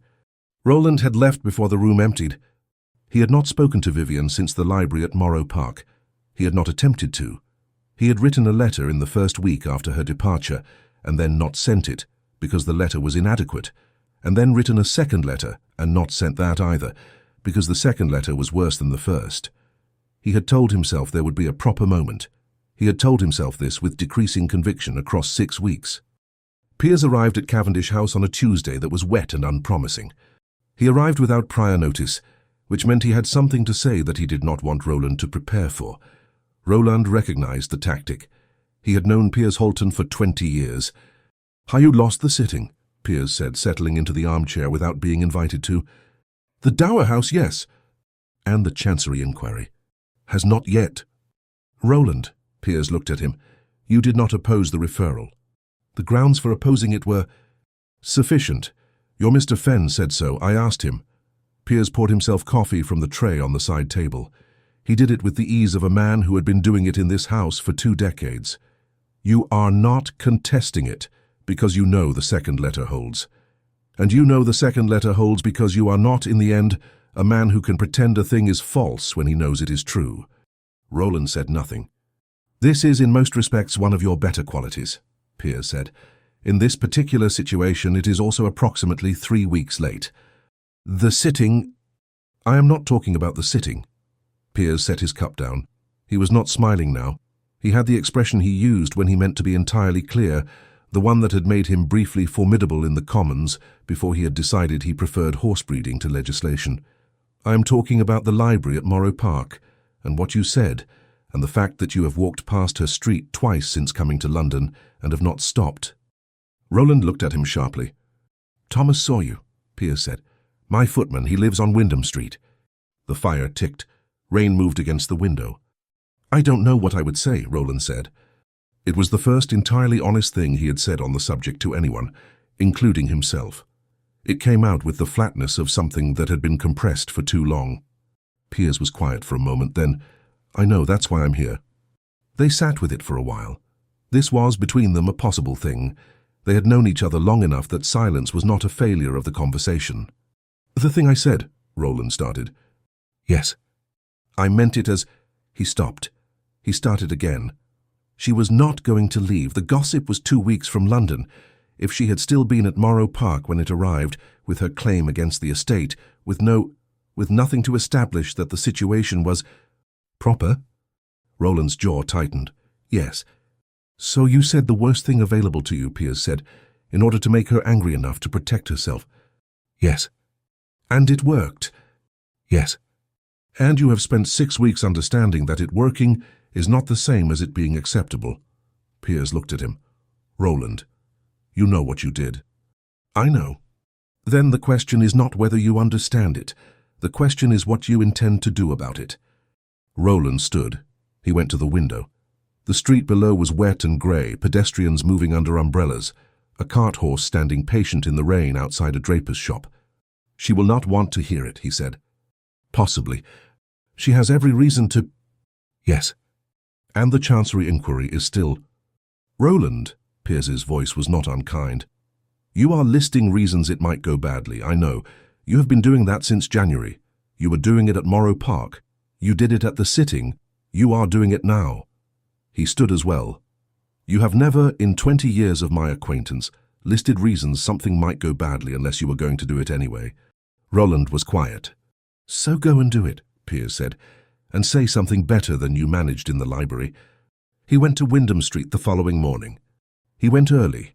A: Roland had left before the room emptied. He had not spoken to Vivienne since the library at Morrow Park. He had not attempted to. He had written a letter in the first week after her departure, and then not sent it, because the letter was inadequate, and then written a second letter and not sent that either, because the second letter was worse than the first. He had told himself there would be a proper moment. He had told himself this with decreasing conviction across 6 weeks. Piers arrived at Cavendish House on a Tuesday that was wet and unpromising. He arrived without prior notice, which meant he had something to say that he did not want Roland to prepare for. Roland recognized the tactic. He had known Piers Holton for 20 years. "Have you lost the sitting?" Piers said, settling into the armchair without being invited to. "The dower house, yes." "And the Chancery inquiry?" "Has not yet." "Roland," Piers looked at him, "you did not oppose the referral. The grounds for opposing it were sufficient. Your Mr. Fenn said so. I asked him." Piers poured himself coffee from the tray on the side table. He did it with the ease of a man who had been doing it in this house for 2 decades. "You are not contesting it because you know the second letter holds. And you know the second letter holds because you are not, in the end, a man who can pretend a thing is false when he knows it is true." Roland said nothing. This is in most respects one of your better qualities, Piers said. In this particular situation, it is also approximately 3 weeks late. The sitting... I am not talking about the sitting. Piers set his cup down. He was not smiling now. He had the expression he used when he meant to be entirely clear, the one that had made him briefly formidable in the Commons before he had decided he preferred horsebreeding to legislation. I am talking about the library at Morrow Park, and what you said, and the fact that you have walked past her street twice since coming to London and have not stopped. Roland looked at him sharply. Thomas saw you, Piers said. My footman, he lives on Wyndham Street. The fire ticked. Rain moved against the window. I don't know what I would say, Roland said. It was the first entirely honest thing he had said on the subject to anyone, including himself. It came out with the flatness of something that had been compressed for too long. Piers was quiet for a moment, then, I know, that's why I'm here. They sat with it for a while. This was, between them, a possible thing. They had known each other long enough that silence was not a failure of the conversation. The thing I said, Roland started. Yes. I meant it as... He stopped. He started again. She was not going to leave. The gossip was 2 weeks from London. If she had still been at Morrow Park when it arrived, with her claim against the estate, with nothing to establish that the situation was... Proper? Roland's jaw tightened. Yes. So you said the worst thing available to you, Piers said, in order to make her angry enough to protect herself. Yes. And it worked. Yes. And you have spent 6 weeks understanding that it working is not the same as it being acceptable. Piers looked at him. Roland, you know what you did. I know. Then the question is not whether you understand it. The question is what you intend to do about it. Roland stood. He went to the window. The street below was wet and grey, pedestrians moving under umbrellas, a cart horse standing patient in the rain outside a draper's shop. She will not want to hear it, he said. Possibly. She has every reason to... Yes. And the Chancery inquiry is still... Roland, Piers's voice was not unkind. You are listing reasons it might go badly, I know. You have been doing that since January. You were doing it at Morrow Park. You did it at the sitting. You are doing it now. He stood as well. You have never, in 20 years of my acquaintance, listed reasons something might go badly unless you were going to do it anyway. Roland was quiet. So go and do it, Piers said, and say something better than you managed in the library. He went to Wyndham Street the following morning. He went early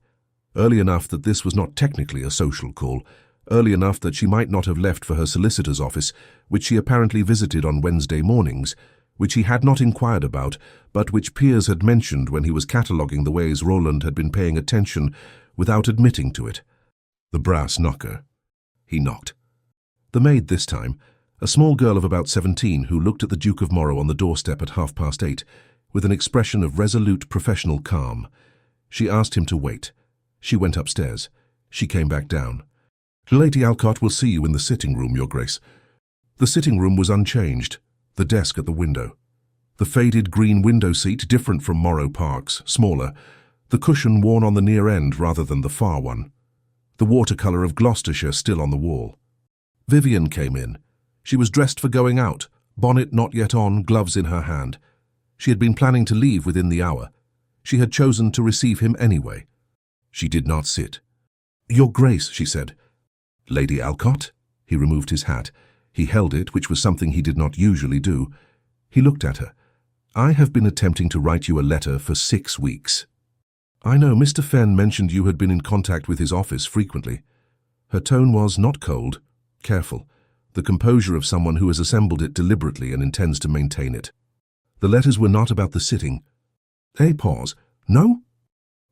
A: enough that this was not technically a social call, early enough that she might not have left for her solicitor's office, which she apparently visited on Wednesday mornings, which he had not inquired about, but which Piers had mentioned when he was cataloguing the ways Roland had been paying attention without admitting to it. The brass knocker. He knocked. The maid this time, a small girl of about 17 who looked at the Duke of Morrow on the doorstep at 8:30, with an expression of resolute professional calm. She asked him to wait. She went upstairs. She came back down. Lady Alcott will see you in the sitting room, Your Grace. The sitting room was unchanged, the desk at the window. The faded green window seat, different from Morrow Park's, smaller, the cushion worn on the near end rather than the far one. The watercolour of Gloucestershire still on the wall. Vivienne came in. She was dressed for going out, bonnet not yet on, gloves in her hand. She had been planning to leave within the hour. She had chosen to receive him anyway. She did not sit. Your Grace, she said. Lady Alcott? He removed his hat. He held it, which was something he did not usually do. He looked at her. I have been attempting to write you a letter for 6 weeks. I know Mr. Fenn mentioned you had been in contact with his office frequently. Her tone was not cold, careful, the composure of someone who has assembled it deliberately and intends to maintain it. The letters were not about the sitting. A pause. No?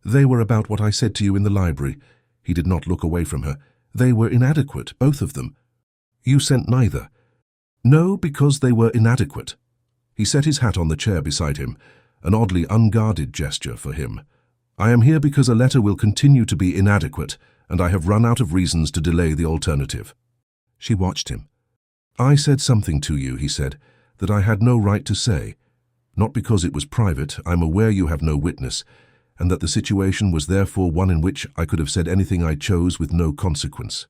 A: They were about what I said to you in the library. He did not look away from her. They were inadequate, both of them. You sent neither. No, because they were inadequate. He set his hat on the chair beside him, an oddly unguarded gesture for him. I am here because a letter will continue to be inadequate, and I have run out of reasons to delay the alternative. She watched him. I said something to you, he said, that I had no right to say. Not because it was private, I'm aware you have no witness, and that the situation was therefore one in which I could have said anything I chose with no consequence.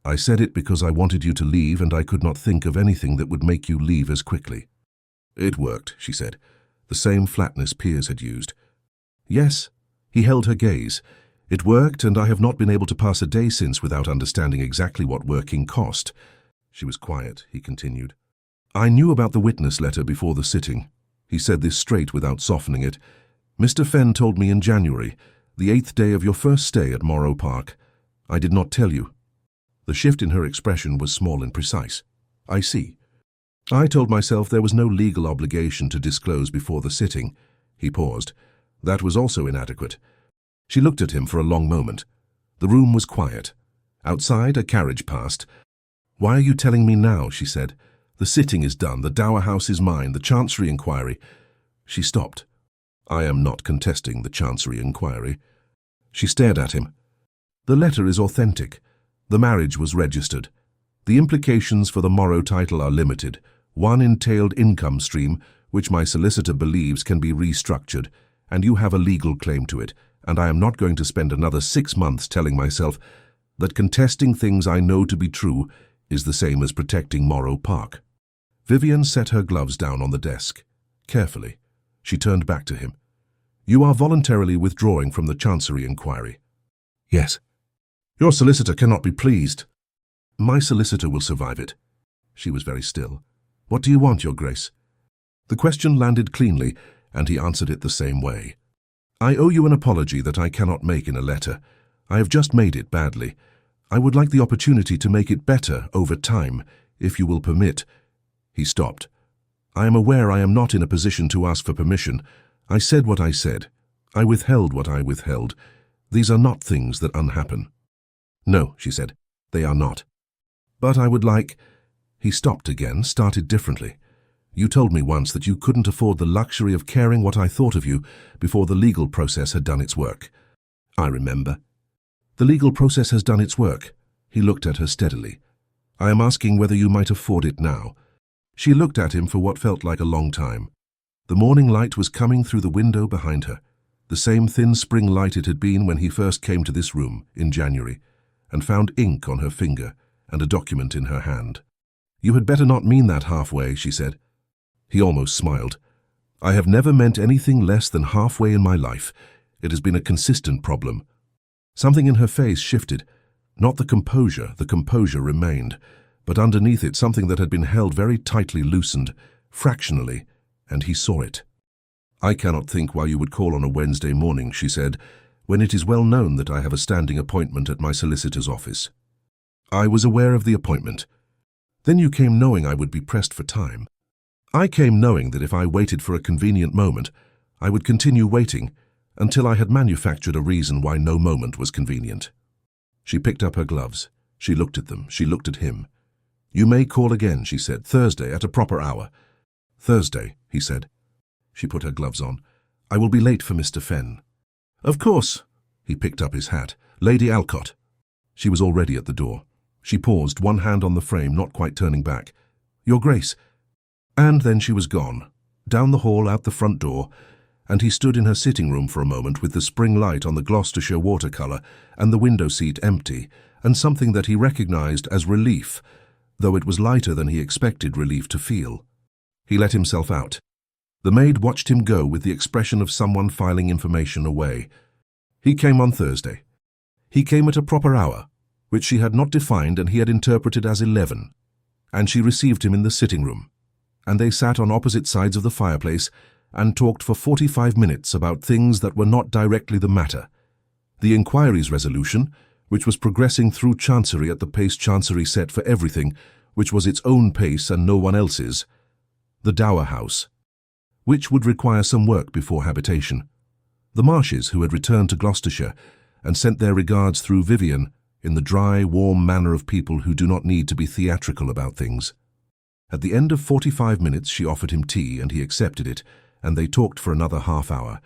A: I said it because I wanted you to leave, and I could not think of anything that would make you leave as quickly. It worked, she said. the same flatness Piers had used. Yes, he held her gaze. It worked, and I have not been able to pass a day since without understanding exactly what working cost. She was quiet, he continued. I knew about the witness letter before the sitting. He said this straight without softening it. Mr. Fenn told me in January, the 8th day of your first stay at Morrow Park. I did not tell you. The shift in her expression was small and precise. I see. I told myself there was no legal obligation to disclose before the sitting. He paused. That was also inadequate. She looked at him for a long moment. The room was quiet. Outside, a carriage passed. Why are you telling me now? She said. The sitting is done. The Dower House is mine. The Chancery inquiry. She stopped. I am not contesting the Chancery inquiry. She stared at him. The letter is authentic. The marriage was registered. The implications for the Morrow title are limited. One entailed income stream, which my solicitor believes can be restructured, and you have a legal claim to it, and I am not going to spend another 6 months telling myself that contesting things I know to be true is the same as protecting Morrow Park. Vivienne set her gloves down on the desk. Carefully, she turned back to him. You are voluntarily withdrawing from the Chancery inquiry. Yes. Your solicitor cannot be pleased. My solicitor will survive it. She was very still. What do you want, Your Grace? The question landed cleanly, and he answered it the same way. I owe you an apology that I cannot make in a letter. I have just made it badly. I would like the opportunity to make it better over time, if you will permit. He stopped. I am aware I am not in a position to ask for permission. I said what I said. I withheld what I withheld. These are not things that unhappen. No, she said, they are not. But I would like... He stopped again, started differently. You told me once that you couldn't afford the luxury of caring what I thought of you before the legal process had done its work. I remember. The legal process has done its work. He looked at her steadily. I am asking whether you might afford it now. She looked at him for what felt like a long time. The morning light was coming through the window behind her, the same thin spring light it had been when he first came to this room in January, and found ink on her finger and a document in her hand. You had better not mean that halfway, she said. He almost smiled. I have never meant anything less than halfway in my life. It has been a consistent problem. Something in her face shifted. Not the composure remained, but underneath it something that had been held very tightly loosened, fractionally, and he saw it. I cannot think why you would call on a Wednesday morning, she said, when it is well known that I have a standing appointment at my solicitor's office. I was aware of the appointment. Then you came knowing I would be pressed for time. I came knowing that if I waited for a convenient moment, I would continue waiting until I had manufactured a reason why no moment was convenient. She picked up her gloves. She looked at them. She looked at him. You may call again, she said, Thursday at a proper hour. Thursday, he said. She put her gloves on. I will be late for Mr. Fenn. Of course. He picked up his hat. Lady Alcott. She was already at the door. She paused, one hand on the frame, not quite turning back. Your Grace. And then she was gone, down the hall, out the front door, and he stood in her sitting room for a moment with the spring light on the Gloucestershire watercolour and the window seat empty, and something that he recognized as relief, though it was lighter than he expected relief to feel. He let himself out. The maid watched him go with the expression of someone filing information away. He came on Thursday. He came at a proper hour, which she had not defined and he had interpreted as 11, and she received him in the sitting room, and they sat on opposite sides of the fireplace and talked for 45 minutes about things that were not directly the matter. The inquiry's resolution, which was progressing through Chancery at the pace Chancery set for everything, which was its own pace and no one else's. The Dower House, which would require some work before habitation. The Marshes, who had returned to Gloucestershire and sent their regards through Vivienne, in the dry, warm manner of people who do not need to be theatrical about things. At the end of 45 minutes she offered him tea and he accepted it, and they talked for another half hour.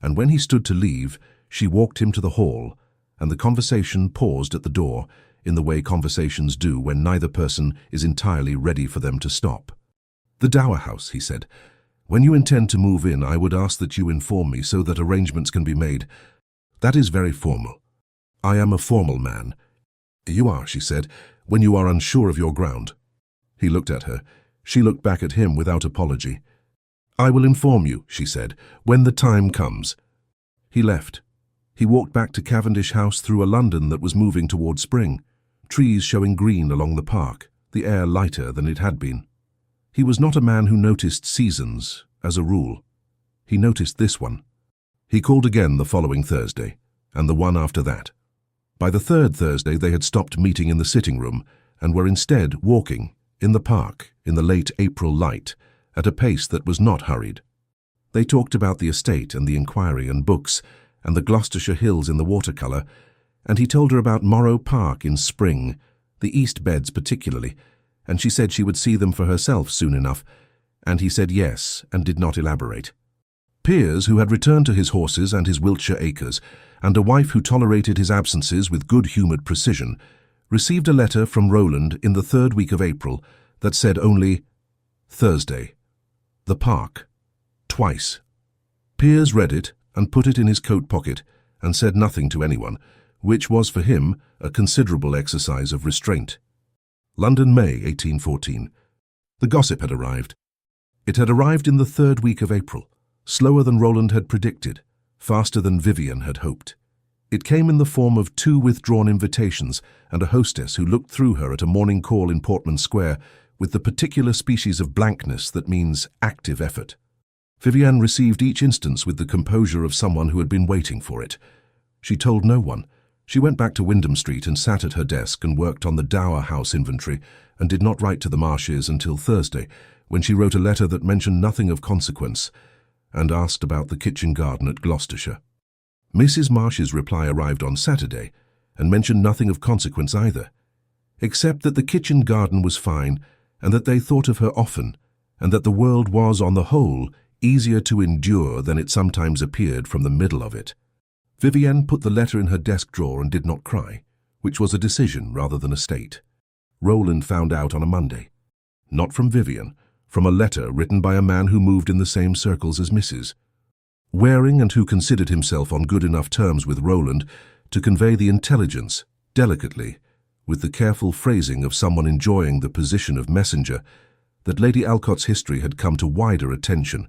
A: And when he stood to leave, she walked him to the hall, and the conversation paused at the door, in the way conversations do when neither person is entirely ready for them to stop. The Dower House, he said. When you intend to move in, I would ask that you inform me so that arrangements can be made. That is very formal. I am a formal man. You are, she said, when you are unsure of your ground. He looked at her. She looked back at him without apology. "I will inform you," she said, "when the time comes." He left. He walked back to Cavendish House through a London that was moving toward spring, trees showing green along the park, the air lighter than it had been. He was not a man who noticed seasons, as a rule. He noticed this one. He called again the following Thursday, and the one after that. By the third Thursday they had stopped meeting in the sitting room and were instead walking, in the park, in the late April light, at a pace that was not hurried. They talked about the estate and the inquiry and books, and the Gloucestershire hills in the watercolour, and he told her about Morrow Park in spring, the east beds particularly, and she said she would see them for herself soon enough, and he said yes, and did not elaborate. Piers, who had returned to his horses and his Wiltshire acres, and a wife who tolerated his absences with good-humoured precision, received a letter from Roland in the third week of April that said only, "Thursday. The Park." Twice. Piers read it and put it in his coat pocket and said nothing to anyone, which was for him a considerable exercise of restraint. London, May 1814. The gossip had arrived. It had arrived in the third week of April, slower than Roland had predicted, faster than Vivienne had hoped. It came in the form of 2 withdrawn invitations and a hostess who looked through her at a morning call in Portman Square with the particular species of blankness that means active effort. Vivienne received each instance with the composure of someone who had been waiting for it. She told no one. She went back to Wyndham Street and sat at her desk and worked on the Dower House inventory and did not write to the Marshes until Thursday, when she wrote a letter that mentioned nothing of consequence and asked about the kitchen garden at Gloucestershire. Mrs. Marsh's reply arrived on Saturday and mentioned nothing of consequence either, except that the kitchen garden was fine and that they thought of her often, and that the world was, on the whole, easier to endure than it sometimes appeared from the middle of it. Vivienne put the letter in her desk drawer and did not cry, which was a decision rather than a state. Roland found out on a Monday. Not from Vivienne, from a letter written by a man who moved in the same circles as Mrs. Waring, and who considered himself on good enough terms with Roland to convey the intelligence, delicately, with the careful phrasing of someone enjoying the position of messenger, that Lady Alcott's history had come to wider attention,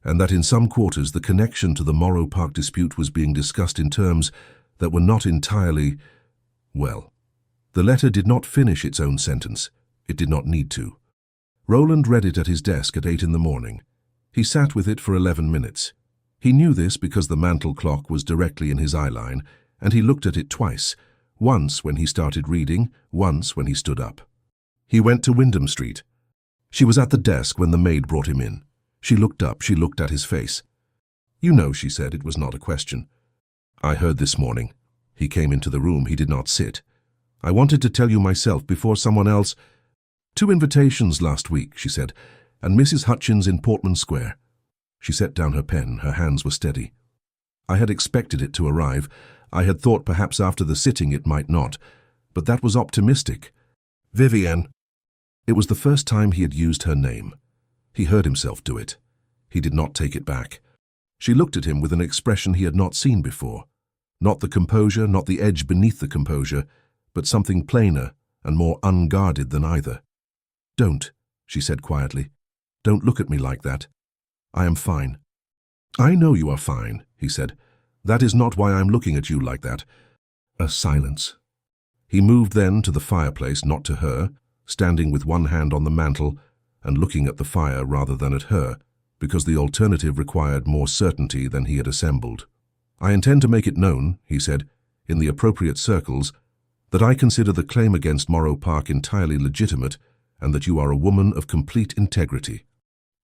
A: and that in some quarters the connection to the Morrow Park dispute was being discussed in terms that were not entirely, well. The letter did not finish its own sentence. It did not need to. Roland read it at his desk at 8 in the morning. He sat with it for 11 minutes. He knew this because the mantel clock was directly in his eye line, and he looked at it twice, once when he started reading, once when he stood up. He went to Wyndham Street. She was at the desk when the maid brought him in. She looked up, she looked at his face. "You know," she said, "it was not a question." "I heard this morning." He came into the room, he did not sit. "I wanted to tell you myself before someone else." "2 invitations last week," she said, "and Mrs. Hutchins in Portman Square." She set down her pen, her hands were steady. "I had expected it to arrive. I had thought perhaps after the sitting it might not, but that was optimistic. Vivienne." It was the first time he had used her name. He heard himself do it. He did not take it back. She looked at him with an expression he had not seen before. Not the composure, not the edge beneath the composure, but something plainer and more unguarded than either. "Don't," she said quietly. "Don't look at me like that. I am fine." "I know you are fine," he said. "That is not why I am looking at you like that." A silence. He moved then to the fireplace, not to her, standing with one hand on the mantel and looking at the fire rather than at her, because the alternative required more certainty than he had assembled. "I intend to make it known," he said, "in the appropriate circles, that I consider the claim against Morrow Park entirely legitimate, and that you are a woman of complete integrity."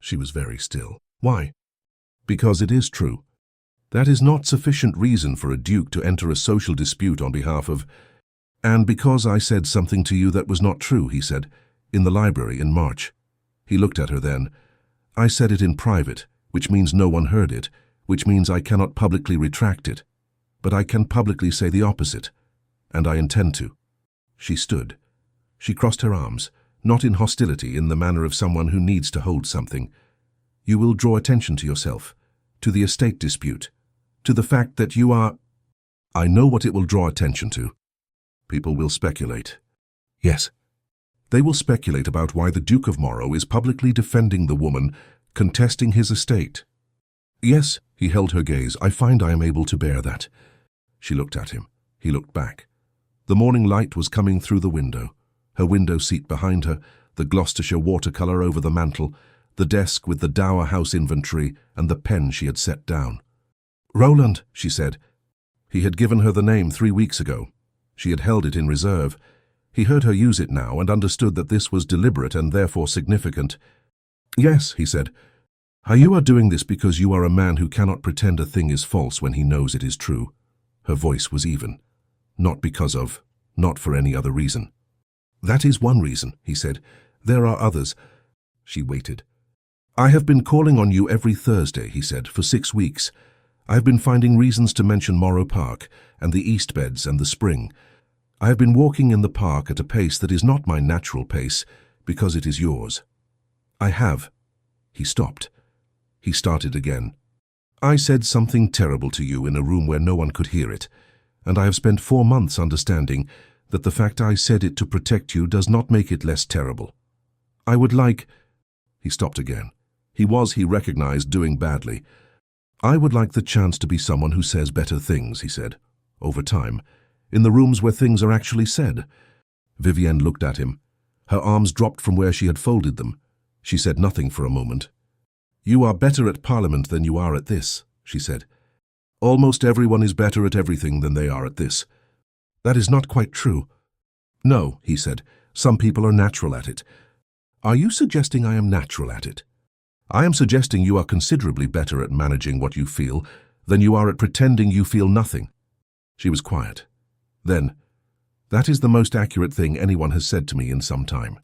A: She was very still. "Why?" "Because it is true. That is not sufficient reason for a duke to enter a social dispute on behalf of—" "And because I said something to you that was not true," he said, "in the library in March." He looked at her then. "I said it in private, which means no one heard it, which means I cannot publicly retract it. But I can publicly say the opposite, and I intend to." She stood. She crossed her arms, not in hostility, in the manner of someone who needs to hold something. "You will draw attention to yourself, to the estate dispute, to the fact that you are—" "I know what it will draw attention to. People will speculate." "Yes." "They will speculate about why the Duke of Morrow is publicly defending the woman contesting his estate. Yes, he held her gaze. I find I am able to bear that. She looked at him. He looked back. The morning light was coming through the window. Her window seat behind her, the Gloucestershire watercolour over the mantel, the desk with the Dower House inventory and the pen she had set down. Roland, she said. He had given her the name 3 weeks ago. She had held it in reserve. He heard her use it now and understood that this was deliberate and therefore significant. Yes, he said. You are doing this because you are a man who cannot pretend a thing is false when he knows it is true. Her voice was even. Not for any other reason. That is one reason, he said. There are others. She waited. I have been calling on you every Thursday, he said, for 6 weeks. I have been finding reasons to mention Morrow Park and the East Beds and the spring. I have been walking in the park at a pace that is not my natural pace, because it is yours. I have. He stopped. He started again. I said something terrible to you in a room where no one could hear it, and I have spent 4 months understanding that the fact I said it to protect you does not make it less terrible. I would like... He stopped again. He recognized, doing badly. I would like the chance to be someone who says better things, he said, over time, in the rooms where things are actually said. Vivienne looked at him. Her arms dropped from where she had folded them. She said nothing for a moment. You are better at Parliament than you are at this, she said. Almost everyone is better at everything than they are at this. That is not quite true. No, he said. Some people are natural at it. Are you suggesting I am natural at it? I am suggesting you are considerably better at managing what you feel than you are at pretending you feel nothing. She was quiet. Then, that is the most accurate thing anyone has said to me in some time.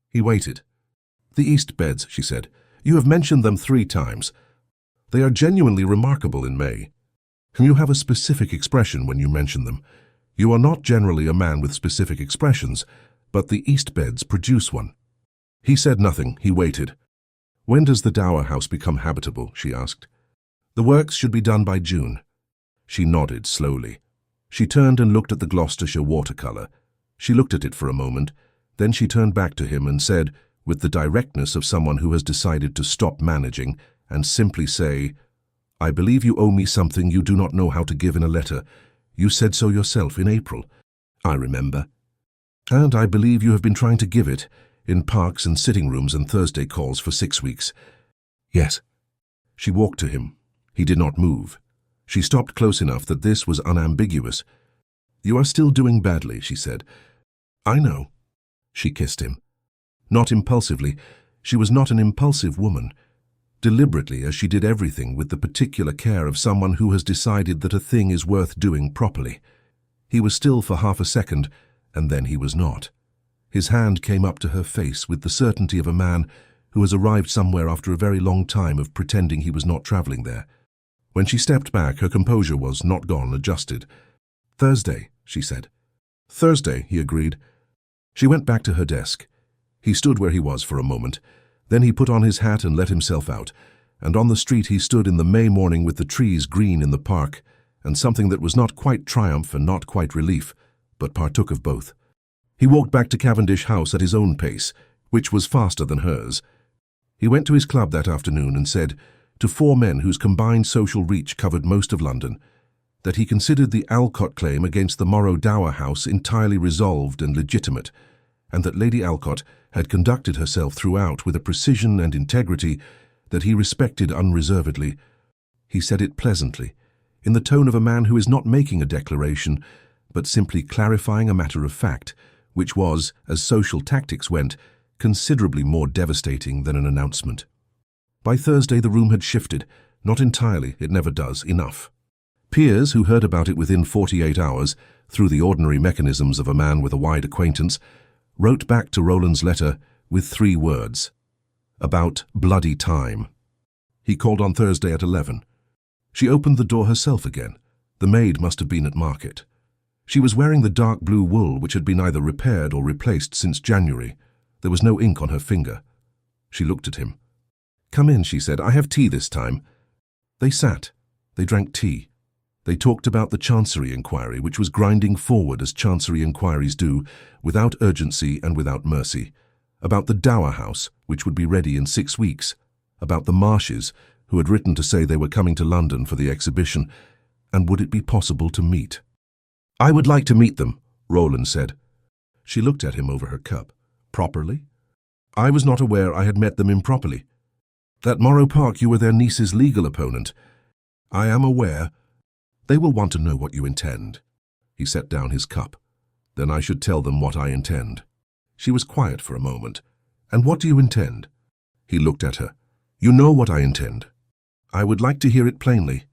A: He waited. The East Beds, she said. You have mentioned them 3 times. They are genuinely remarkable in May. You have a specific expression when you mention them. You are not generally a man with specific expressions, but the East Beds produce one. He said nothing. He waited. When does the Dower House become habitable? She asked. The works should be done by June. She nodded slowly. She turned and looked at the Gloucestershire watercolour. She looked at it for a moment. Then she turned back to him and said, with the directness of someone who has decided to stop managing and simply say, I believe you owe me something you do not know how to give in a letter. You said so yourself in April. I remember. And I believe you have been trying to give it in parks and sitting rooms and Thursday calls for 6 weeks. Yes. She walked to him. He did not move. She stopped close enough that this was unambiguous. You are still doing badly, she said. I know. She kissed him. Not impulsively. She was not an impulsive woman. Deliberately, as she did everything with the particular care of someone who has decided that a thing is worth doing properly. He was still for half a second, and then he was not. His hand came up to her face with the certainty of a man who has arrived somewhere after a very long time of pretending he was not travelling there. When she stepped back, her composure was, not gone, adjusted. Thursday, she said. Thursday, he agreed. She went back to her desk. He stood where he was for a moment. Then he put on his hat and let himself out, and on the street he stood in the May morning with the trees green in the park, and something that was not quite triumph and not quite relief, but partook of both. He walked back to Cavendish House at his own pace, which was faster than hers. He went to his club that afternoon and said, to 4 men whose combined social reach covered most of London, that he considered the Alcott claim against the Morrow Dower House entirely resolved and legitimate, and that Lady Alcott had conducted herself throughout with a precision and integrity that he respected unreservedly. He said it pleasantly, in the tone of a man who is not making a declaration, but simply clarifying a matter of fact, which was, as social tactics went, considerably more devastating than an announcement. By Thursday the room had shifted, not entirely, it never does, enough. Peers, who heard about it within 48 hours, through the ordinary mechanisms of a man with a wide acquaintance, wrote back to Roland's letter with 3 words. About bloody time. He called on Thursday at 11. She opened the door herself again. The maid must have been at market. She was wearing the dark blue wool which had been either repaired or replaced since January. There was no ink on her finger. She looked at him. Come in, she said. I have tea this time. They sat. They drank tea. They talked about the Chancery inquiry, which was grinding forward as Chancery inquiries do, without urgency and without mercy. About the Dower House, which would be ready in 6 weeks. about the Marshes, who had written to say they were coming to London for the exhibition, and would it be possible to meet? "I would like to meet them," Roland said. She looked at him over her cup. "Properly?" "I was not aware I had met them improperly. At Morrow Park you were their niece's legal opponent. I am aware. They will want to know what you intend." He set down his cup. "Then I should tell them what I intend." She was quiet for a moment. "And what do you intend?" He looked at her. "You know what I intend." "I would like to hear it plainly."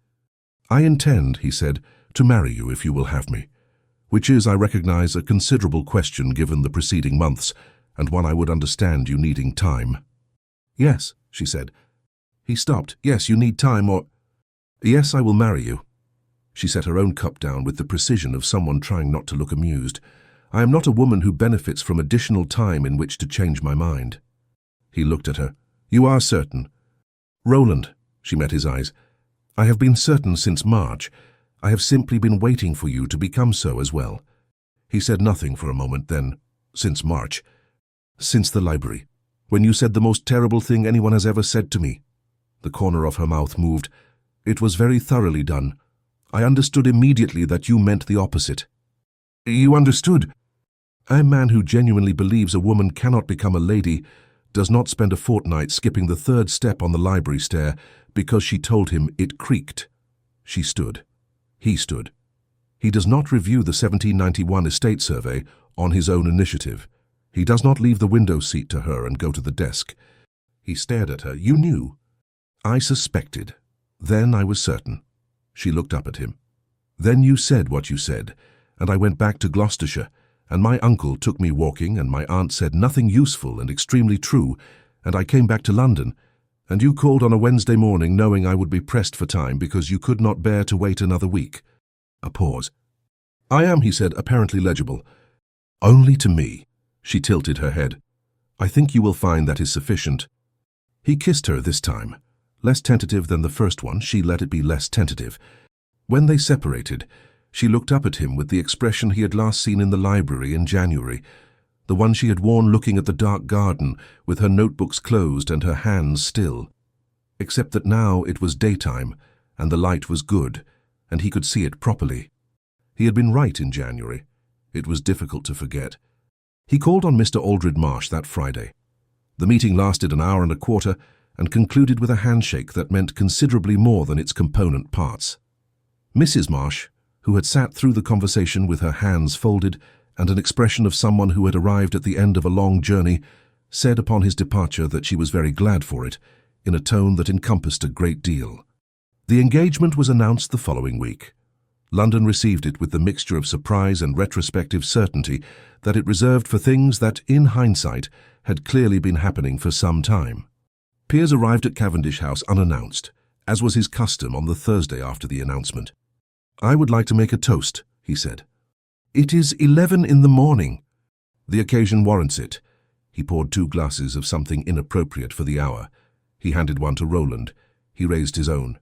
A: "I intend," he said, "to marry you if you will have me, which is, I recognize, a considerable question given the preceding months, and one I would understand you needing time." "Yes," she said. He stopped. "Yes, you need time, or—" "Yes, I will marry you." She set her own cup down with the precision of someone trying not to look amused. "I am not a woman who benefits from additional time in which to change my mind." He looked at her. "You are certain?" "Roland," she met his eyes, "I have been certain since March. I have simply been waiting for you to become so as well." He said nothing for a moment, then, "Since March?" "Since the library, when you said the most terrible thing anyone has ever said to me." The corner of her mouth moved. "It was very thoroughly done. I understood immediately that you meant the opposite." "You understood?" "A man who genuinely believes a woman cannot become a lady does not spend a fortnight skipping the third step on the library stair because she told him it creaked." She stood. He stood. He does not review the 1791 estate survey on his own initiative. He does not leave the window seat to her and go to the desk. He stared at her. "You knew?" "I suspected. Then I was certain." She looked up at him. "Then you said what you said, and I went back to Gloucestershire, and my uncle took me walking, and my aunt said nothing useful and extremely true, and I came back to London, and you called on a Wednesday morning knowing I would be pressed for time because you could not bear to wait another week." A pause. "I am," he said, apparently legible. "Only to me." She tilted her head. "I think you will find that is sufficient." He kissed her this time. Less tentative than the first one, she let it be less tentative. When they separated, she looked up at him with the expression he had last seen in the library in January, the one she had worn looking at the dark garden with her notebooks closed and her hands still. Except that now it was daytime, and the light was good, and he could see it properly. He had been right in January. It was difficult to forget. He called on Mr. Aldred Marsh that Friday. The meeting lasted an hour and a quarter and concluded with a handshake that meant considerably more than its component parts. Mrs. Marsh, who had sat through the conversation with her hands folded and an expression of someone who had arrived at the end of a long journey, said upon his departure that she was very glad for it, in a tone that encompassed a great deal. The engagement was announced the following week. London received it with the mixture of surprise and retrospective certainty that it reserved for things that, in hindsight, had clearly been happening for some time. Piers arrived at Cavendish House unannounced, as was his custom on the Thursday after the announcement. "I would like to make a toast," he said. "It is 11 in the morning." "The occasion warrants it." He poured 2 glasses of something inappropriate for the hour. He handed one to Roland. He raised his own.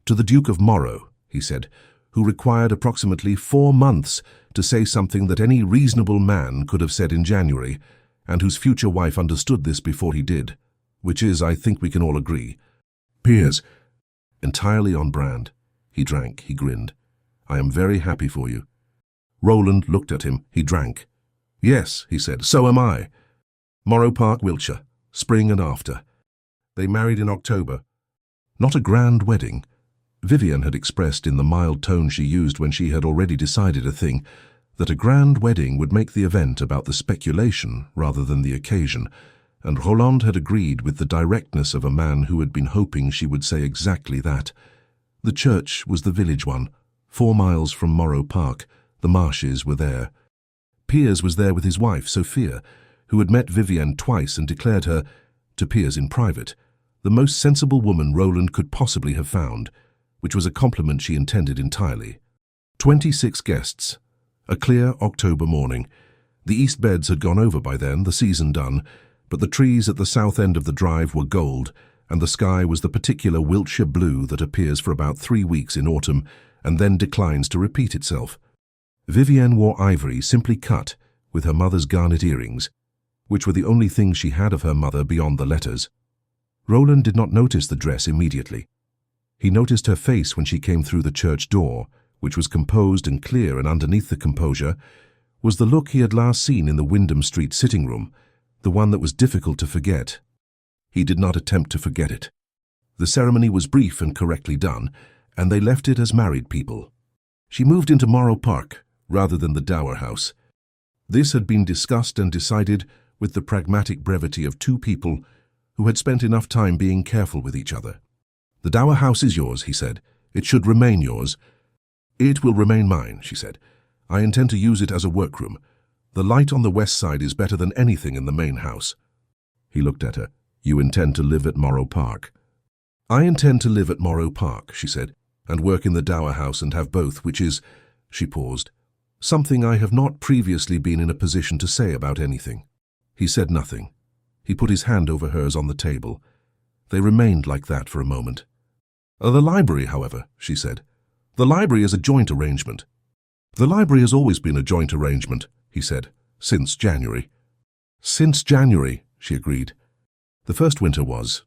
A: "To the Duke of Morrow," he said, "who required approximately 4 months to say something that any reasonable man could have said in January, and whose future wife understood this before he did, which is, I think we can all agree. Piers." Entirely on brand. He drank, he grinned. "I am very happy for you." Roland looked at him. He drank. "Yes," he said, "so am I." Morrow Park, Wiltshire, spring and after. They married in October. Not a grand wedding. Vivienne had expressed in the mild tone she used when she had already decided a thing, that a grand wedding would make the event about the speculation rather than the occasion, and Roland had agreed with the directness of a man who had been hoping she would say exactly that. The church was the village one, 4 miles from Morrow Park. The Marshes were there. Piers was there with his wife, Sophia, who had met Vivienne twice and declared her, to Piers in private, the most sensible woman Roland could possibly have found, which was a compliment she intended entirely. 26 guests. A clear October morning. The east beds had gone over by then, the season done, but the trees at the south end of the drive were gold, and the sky was the particular Wiltshire blue that appears for about 3 weeks in autumn and then declines to repeat itself. Vivienne wore ivory simply cut, with her mother's garnet earrings, which were the only things she had of her mother beyond the letters. Roland did not notice the dress immediately. He noticed her face when she came through the church door, which was composed and clear, and underneath the composure was the look he had last seen in the Wyndham Street sitting room, the one that was difficult to forget. He did not attempt to forget it. The ceremony was brief and correctly done, and they left it as married people. She moved into Morrow Park rather than the Dower House. This had been discussed and decided with the pragmatic brevity of two people who had spent enough time being careful with each other. "The Dower House is yours," he said. "It should remain yours." "It will remain mine," she said. "I intend to use it as a workroom. The light on the west side is better than anything in the main house." He looked at her. "You intend to live at Morrow Park?" "I intend to live at Morrow Park," she said, "and work in the Dower House and have both, which is," she paused, "something I have not previously been in a position to say about anything." He said nothing. He put his hand over hers on the table. They remained like that for a moment. "The library, however," she said. "The library is a joint arrangement." "The library has always been a joint arrangement," he said, "since January." "Since January," she agreed. The first winter was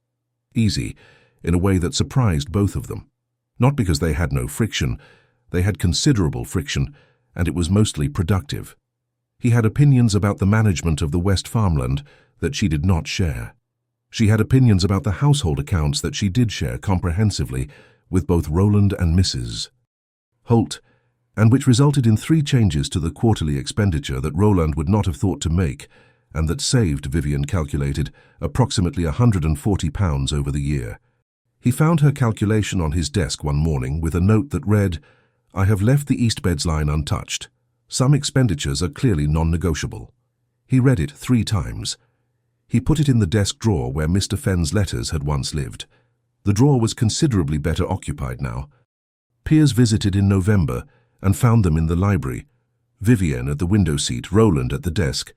A: easy, in a way that surprised both of them. Not because they had no friction. They had considerable friction, and it was mostly productive. He had opinions about the management of the West farmland that she did not share. She had opinions about the household accounts that she did share comprehensively with both Roland and Mrs. Holt, and which resulted in 3 changes to the quarterly expenditure that Roland would not have thought to make, and that saved, Vivienne calculated, approximately £140 over the year. He found her calculation on his desk one morning with a note that read, "I have left the East Beds line untouched. Some expenditures are clearly non-negotiable." He read it 3 times. He put it in the desk drawer where Mr. Fenn's letters had once lived. The drawer was considerably better occupied now. Piers visited in November and found them in the library, Vivienne at the window seat, Roland at the desk,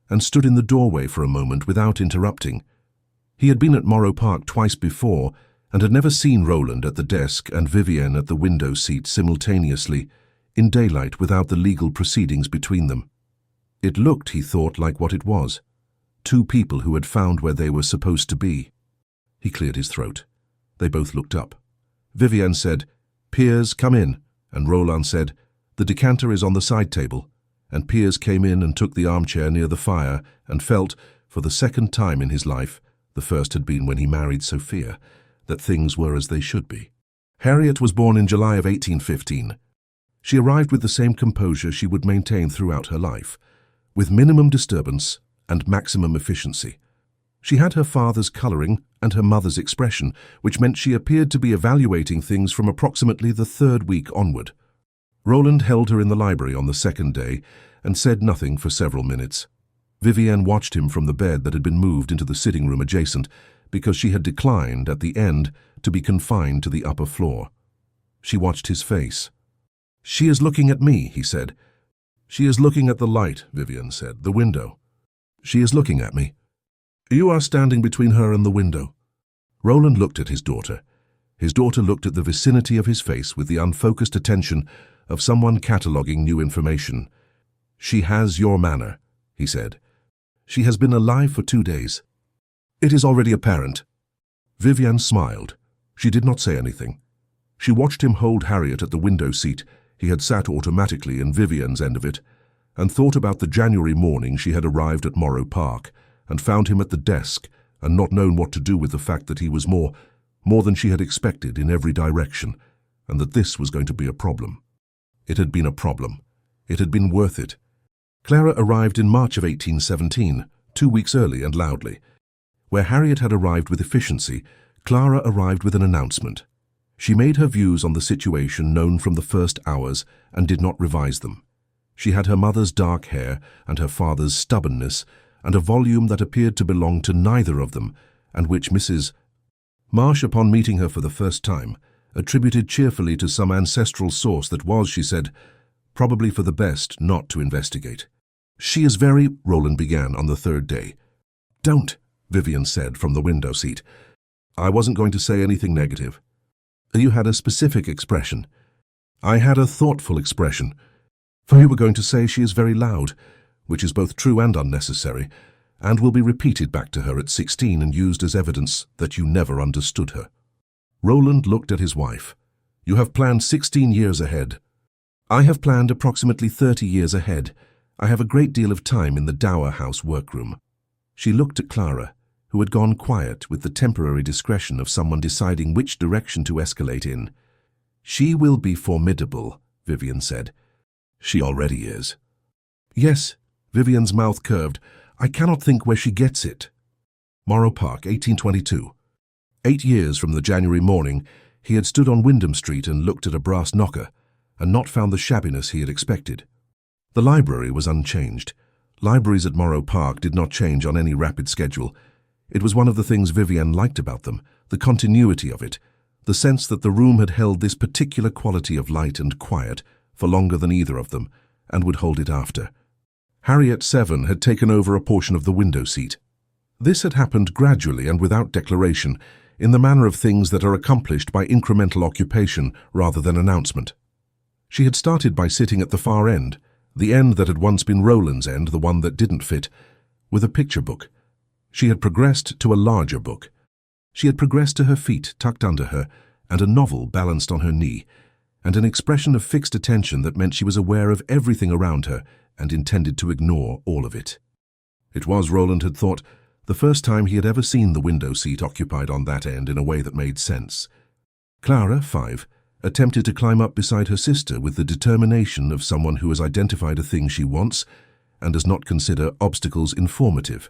A: and stood in the doorway for a moment without interrupting. He had been at Morrow Park twice before and had never seen Roland at the desk and Vivienne at the window seat simultaneously, in daylight without the legal proceedings between them. It looked, he thought, like what it was. 2 people who had found where they were supposed to be. He cleared his throat. They both looked up. Vivienne said, "Piers, come in," and Roland said, "The decanter is on the side table," and Piers came in and took the armchair near the fire and felt, for the second time in his life, the first had been when he married Sophia, that things were as they should be. Harriet was born in July of 1815. She arrived with the same composure she would maintain throughout her life, with minimum disturbance and maximum efficiency. She had her father's colouring and her mother's expression, which meant she appeared to be evaluating things from approximately the 3rd week onward. Roland held her in the library on the 2nd day and said nothing for several minutes. Vivienne watched him from the bed that had been moved into the sitting room adjacent, because she had declined, at the end, to be confined to the upper floor. She watched his face. "She is looking at me," he said. "She is looking at the light," Vivienne said, "the window. She is looking at me. You are standing between her and the window." Roland looked at his daughter. His daughter looked at the vicinity of his face with the unfocused attention of someone cataloguing new information. "She has your manner," he said. "She has been alive for 2 days. It is already apparent." Vivienne smiled. She did not say anything. She watched him hold Harriet at the window seat. He had sat automatically in Vivienne's end of it, and thought about the January morning she had arrived at Morrow Park and found him at the desk and not known what to do with the fact that he was more than she had expected in every direction, and that this was going to be a problem. It had been a problem. It had been worth it. Clara arrived in March of 1817, 2 weeks early and loudly. Where Harriet had arrived with efficiency, Clara arrived with an announcement. She made her views on the situation known from the first hours and did not revise them. She had her mother's dark hair and her father's stubbornness, and a volume that appeared to belong to neither of them, and which Mrs. Marsh, upon meeting her for the first time, attributed cheerfully to some ancestral source that was, she said, probably for the best not to investigate. "She is very," Roland began on the 3rd day. "Don't," Vivienne said from the window seat. "I wasn't going to say anything negative." "You had a specific expression." "I had a thoughtful expression. For you were going to say she is very loud, which is both true and unnecessary, and will be repeated back to her at 16 and used as evidence that you never understood her. Roland looked at his wife. You have planned 16 years ahead. I have planned approximately 30 years ahead. I have a great deal of time in the Dower House workroom. She looked at Clara, who had gone quiet with the temporary discretion of someone deciding which direction to escalate in. She will be formidable, Vivienne said. She already is. Yes, Vivienne's mouth curved. I cannot think where she gets it. Morrow Park, 1822. 8 years from the January morning, he had stood on Wyndham Street and looked at a brass knocker, and not found the shabbiness he had expected. The library was unchanged. Libraries at Morrow Park did not change on any rapid schedule. It was one of the things Vivienne liked about them, the continuity of it, the sense that the room had held this particular quality of light and quiet for longer than either of them, and would hold it after. Harriet Seven had taken over a portion of the window seat. This had happened gradually and without declaration, in the manner of things that are accomplished by incremental occupation rather than announcement. She had started by sitting at the far end, the end that had once been Roland's end, the one that didn't fit, with a picture book. She had progressed to a larger book. She had progressed to her feet tucked under her, and a novel balanced on her knee, and an expression of fixed attention that meant she was aware of everything around her and intended to ignore all of it. It was, Roland had thought, the first time he had ever seen the window seat occupied on that end in a way that made sense. Clara, 5, attempted to climb up beside her sister with the determination of someone who has identified a thing she wants and does not consider obstacles informative.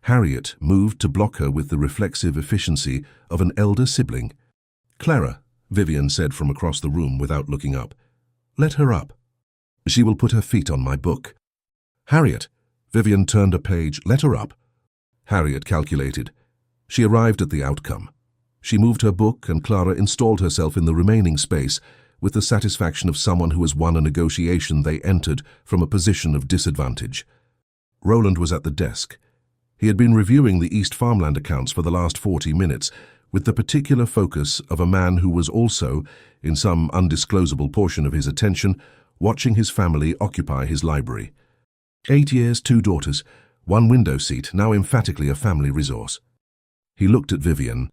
A: Harriet moved to block her with the reflexive efficiency of an elder sibling. Clara, Vivienne said from across the room without looking up. Let her up. She will put her feet on my book. Harriet, Vivienne turned a page. Let her up. Harriet calculated. She arrived at the outcome. She moved her book and Clara installed herself in the remaining space with the satisfaction of someone who has won a negotiation they entered from a position of disadvantage. Roland was at the desk. He had been reviewing the East Farmland accounts for the last 40 minutes with the particular focus of a man who was also, in some undisclosable portion of his attention, watching his family occupy his library. 8 years, 2 daughters, 1 window seat, now emphatically a family resource. He looked at Vivienne.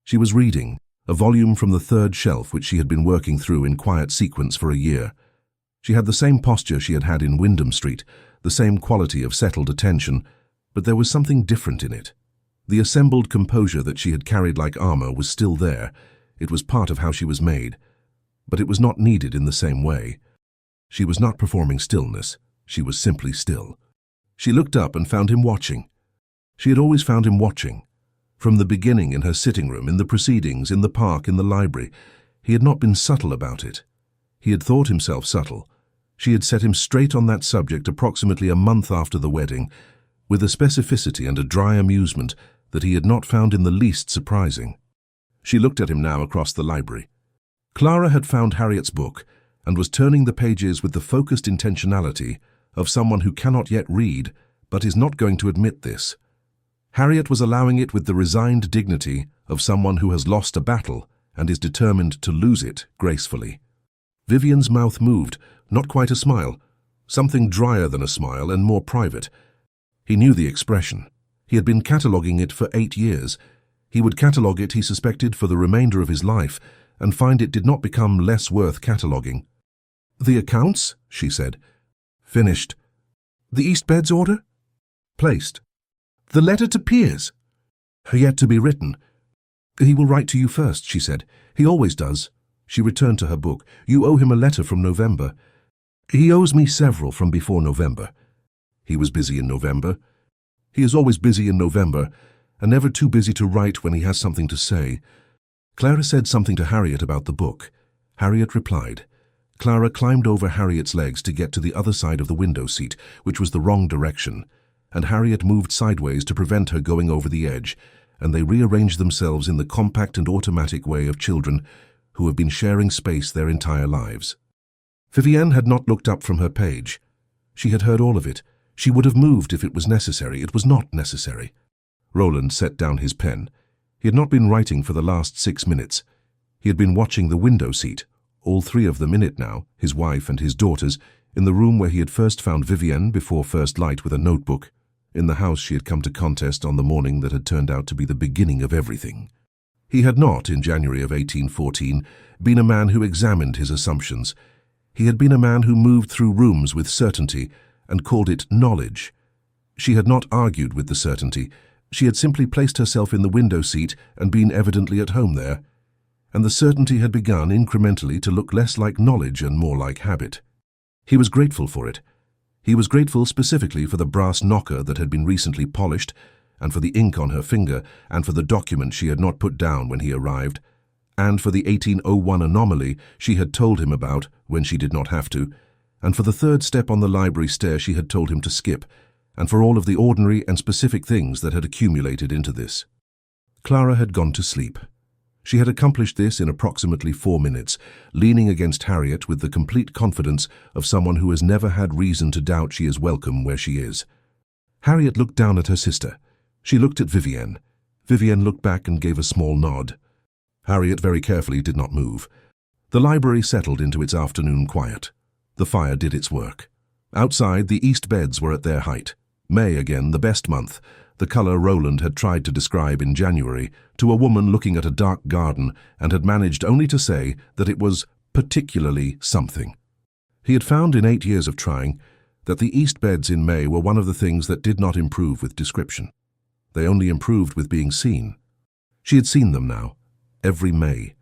A: She was reading, a volume from the 3rd shelf which she had been working through in quiet sequence for a year. She had the same posture she had had in Wyndham Street, the same quality of settled attention, but there was something different in it. The assembled composure that she had carried like armor was still there. It was part of how she was made, but it was not needed in the same way. She was not performing stillness. She was simply still. She looked up and found him watching. She had always found him watching. From the beginning, in her sitting room, in the proceedings, in the park, in the library, he had not been subtle about it. He had thought himself subtle. She had set him straight on that subject approximately a month after the wedding, with a specificity and a dry amusement that he had not found in the least surprising. She looked at him now across the library. Clara had found Harriet's book and was turning the pages with the focused intentionality of someone who cannot yet read, but is not going to admit this. Harriet was allowing it with the resigned dignity of someone who has lost a battle and is determined to lose it gracefully. Vivienne's mouth moved, not quite a smile, something drier than a smile and more private. He knew the expression. He had been cataloguing it for 8 years. He would catalogue it, he suspected, for the remainder of his life, and find it did not become less worth cataloguing. The accounts, she said. Finished. The East Beds order? Placed. The letter to Piers? Yet to be written. He will write to you first, she said. He always does. She returned to her book. You owe him a letter from November. He owes me several from before November. He was busy in November. He is always busy in November, and never too busy to write when he has something to say. Clara said something to Harriet about the book. Harriet replied. Clara climbed over Harriet's legs to get to the other side of the window seat, which was the wrong direction, and Harriet moved sideways to prevent her going over the edge, and they rearranged themselves in the compact and automatic way of children who have been sharing space their entire lives. Vivienne had not looked up from her page. She had heard all of it. She would have moved if it was necessary. It was not necessary. Roland set down his pen. He had not been writing for the last 6 minutes. He had been watching the window seat, all 3 of them in it now, his wife and his daughters, in the room where he had first found Vivienne before first light with a notebook, in the house she had come to contest on the morning that had turned out to be the beginning of everything. He had not, in January of 1814, been a man who examined his assumptions. He had been a man who moved through rooms with certainty and called it knowledge. She had not argued with the certainty. She had simply placed herself in the window seat and been evidently at home there. And the certainty had begun incrementally to look less like knowledge and more like habit. He was grateful for it. He was grateful specifically for the brass knocker that had been recently polished, and for the ink on her finger, and for the document she had not put down when he arrived, and for the 1801 anomaly she had told him about when she did not have to, and for the third step on the library stair she had told him to skip, and for all of the ordinary and specific things that had accumulated into this. Clara had gone to sleep. She had accomplished this in approximately 4 minutes, leaning against Harriet with the complete confidence of someone who has never had reason to doubt she is welcome where she is. Harriet looked down at her sister. She looked at Vivienne. Vivienne looked back and gave a small nod. Harriet very carefully did not move. The library settled into its afternoon quiet. The fire did its work. Outside, the east beds were at their height. May again, the best month, the colour Roland had tried to describe in January to a woman looking at a dark garden and had managed only to say that it was particularly something. He had found in 8 years of trying that the east beds in May were one of the things that did not improve with description. They only improved with being seen. She had seen them now, every May.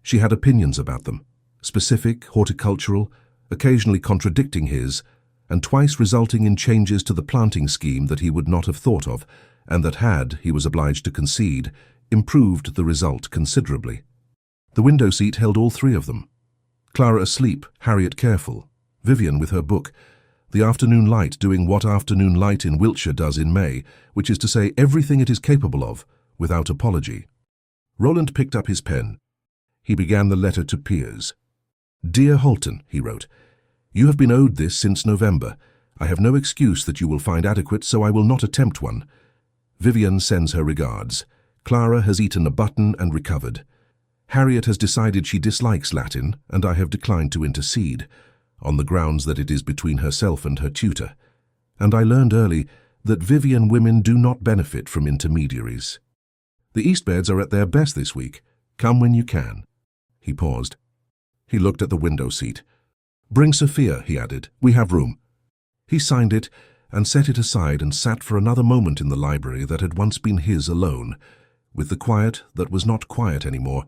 A: She had opinions about them, specific, horticultural, occasionally contradicting his, and twice resulting in changes to the planting scheme that he would not have thought of, and that had, he was obliged to concede, improved the result considerably. The window seat held all 3 of them. Clara asleep, Harriet careful, Vivienne with her book, the afternoon light doing what afternoon light in Wiltshire does in May, which is to say everything it is capable of, without apology. Roland picked up his pen. He began the letter to Piers. "Dear Holton," he wrote, "you have been owed this since November. I have no excuse that you will find adequate, so I will not attempt one. Vivienne sends her regards. Clara has eaten a button and recovered. Harriet has decided she dislikes Latin, and I have declined to intercede, on the grounds that it is between herself and her tutor. And I learned early that Vivienne women do not benefit from intermediaries. The east beds are at their best this week. Come when you can." He paused. He looked at the window seat. "Bring Sophia," he added. "We have room." He signed it and set it aside and sat for another moment in the library that had once been his alone, with the quiet that was not quiet anymore,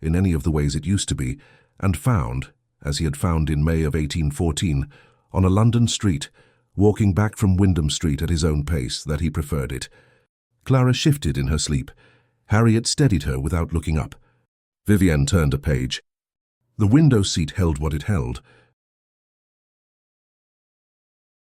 A: in any of the ways it used to be, and found, as he had found in May of 1814, on a London street, walking back from Wyndham Street at his own pace, that he preferred it. Clara shifted in her sleep. Harriet steadied her without looking up. Vivienne turned a page. The window seat held what it held,